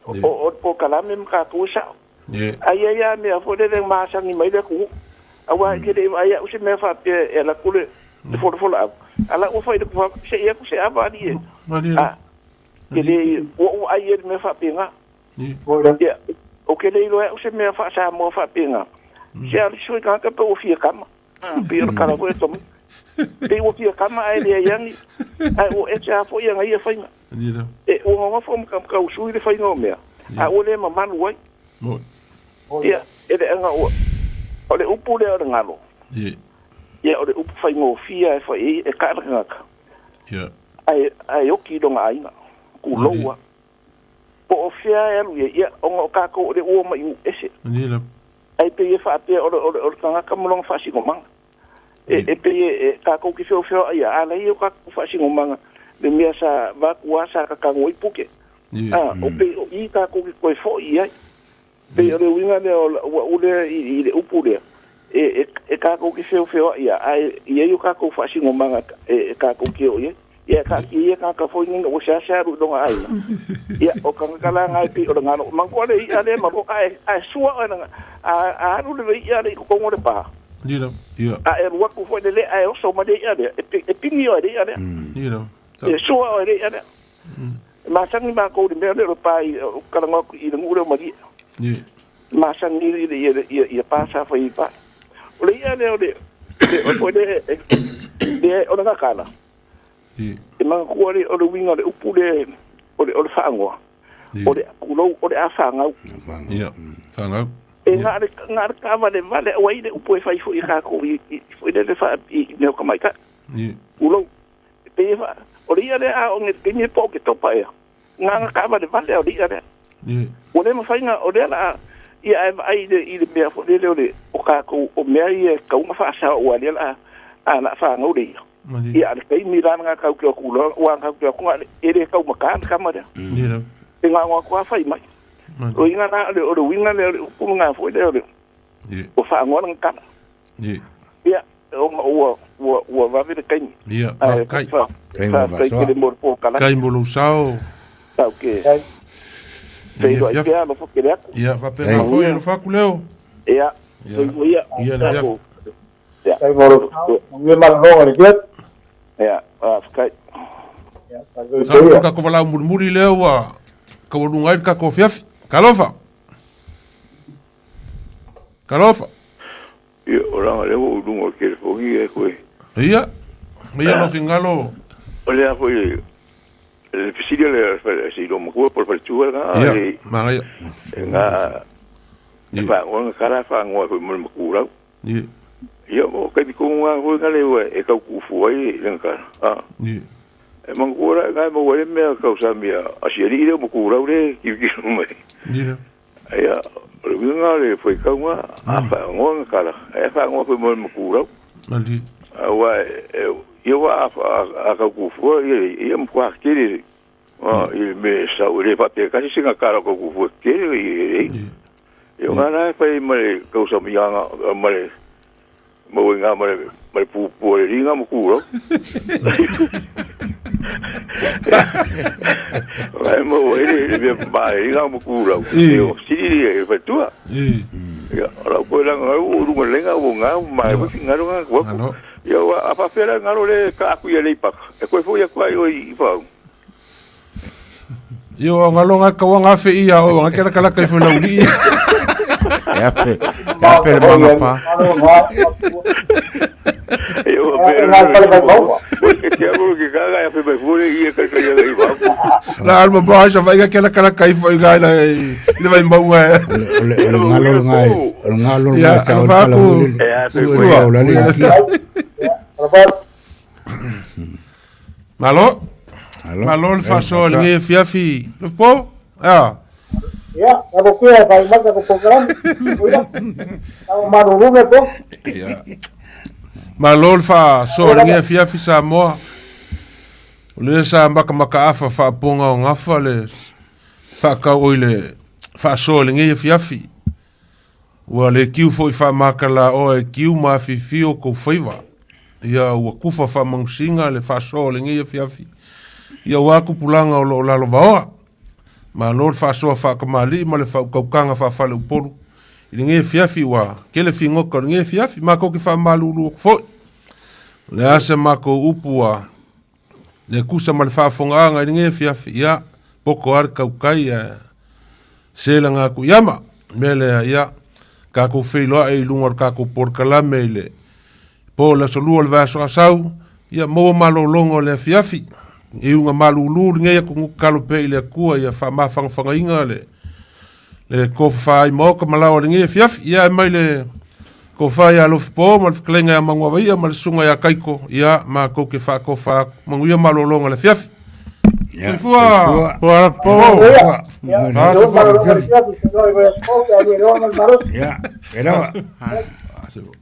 o pokalame mka kua sao ai ia mea foi lele maasangi mai le ku a wa ke le ai o se mea whapea e la kule le fola au ala o fai le kua se ia ku se ava ni e ke le o ai e mea whapea nga o ke le ilo e o se mea wha sa mo whapea nga se ali sui ka pe o fia kama pe o kala ko to pe o fia kama ai le yangi ai o e cha fo yanga ia fainga e o nga fo mo ka usui le fainga o mea a o le mamanu wai ia e le nga o le upu le o ngalo ia o le upu fainga o fia e fa e ka nga ka ai o ki donga ai ku loa po o fia e lu ia o nga ka ko le o mai ese ai pe e fa pe o kanga ka molong fa singo manga e pe e ka ko ki feo ai ala i o ka fa singo manga le mea sa va kuasa ka ka ngoi puke o pe i ka ko ki ko fo i ai pe o le winga le o le i le upu le e ka ko ki feo ai i o ka ko fa singo manga e ka ko ki o ye ia ka fo ninga o sa ru donga ai ia o ka kala ngai pi o ngano mangko le ia le mako ai sua a ru le ia le ko ngore pa ia a e wa ku fo le ai o so ma de ia le e pingi o de ia le e sua o de ia le ma sangi ma ko de me le pa i ka ngako i ngure ma di ma sangi ia pa sa fo i pa o le ia le o de o nga kala e mga kuare o le winga le upu le o le whaangoa o le kulou o le a whaangau whaangau e ngā re kawa le vale o le upu e whai fo i kako i le wha i neo ka maika kulou pe e wha o le ia le a o nge kini po ke topa ea ngā kawa le vale o le ia le o le ma whainga o le ala ia e ai i le mea fo le leo le o kako o mea i e kaunga wha asa o le ala a na whaangau le ia ia le kai miranga ka ku ku lo wa ka ku ngale ere ka makan kamera e nga wa kwa fai mai o inga na le o winga le ku nga fo le o fa ngona ka ia o va ver kai ia kai kai mo po kala kai mo lo sao ta ke pero ai que lo fo que ia va pe na fo lo fa ku leo ia ai mo ngue mal no le get kai sa ka ko vala murmuri leo wa ka wonu ngai ka ko fiaf kalofa ia ora le o dungo ke fo ia ko ia no fingalo ole a foi le fisilia le si lo mo por tu ia ma ia nga fa o kara fa ngo ko mo kura ia o kai ko nga ho ngale e ka ku fu ai lenka e mangura ga mo wele me ka usa mia asieri ile mo kura ure ki mai ia o ngale foi ka nga a fa ngo kala e fa ngo ko mo kura mali wa ia wa a ka ku fu ia mo kwa kiri il me sa ure pa te kasi singa kara ko ku fu kiri ia ngana fa mai ka usa mia mai mo nga mai pu le ringa mo kulo ai mo ele be ba ringa mo kulo io si e fa tua Ya, ora ko la ngau ru lenga o nga mai ko ngaro nga ko. Ya apa pera ngaro le ka ku ye le pak. E ko foi ko ai oi pa. Yo ngalo nga ka nga fe ia o nga kala kai fo lauli. Ya pe manga pa. Yo pero que te amo que caga ya fe me fure e ka ka ia le pa. La alma ba sa vai kala kai fo ga la le vai mbau nga. ngalo ngai sa kala uli. Malo le faso le fiafi. Le po? Ah. Ya, ako kuya kay mag ako program. Ang marunong po. Malo le faso le fiafi sa mo. Le sa maka afa fa ponga o ngafa le fa ka oile faso le fiafi. Wa le kiu foi fa makala o e kiu ma fifio ko faiva. Ia ua kufa fa mangsinga le faso le fiafi. Ia waku pulanga o lo lalo vaoa. Ma lor fa soa fa kamali ma le fa kaukanga fa fale upolu. I nge fiafi wa kele fingoka nge fiafi ma ko ki fa malulu fo. Le ase ma ko upua. Le kusa ma le fa fonganga nge fiafi ia poko ar kaukai sela nga ku yama mele ia ka ko feilo ai lungar ka ko por kalame le. Po la solu le vaso asau ia mo malolongo le fiafi. E unga malulu nge ya ku kalo pe le kua ya fa ma fang inga le ko fa I mo ka malawa nge fiaf ya mai le ko fa ya lo po mal klenga mangwa vai mal sunga ya kaiko ya ma ko ke fa ko fa mangu ya malolonga le fiaf Ya. Fua po Ya, era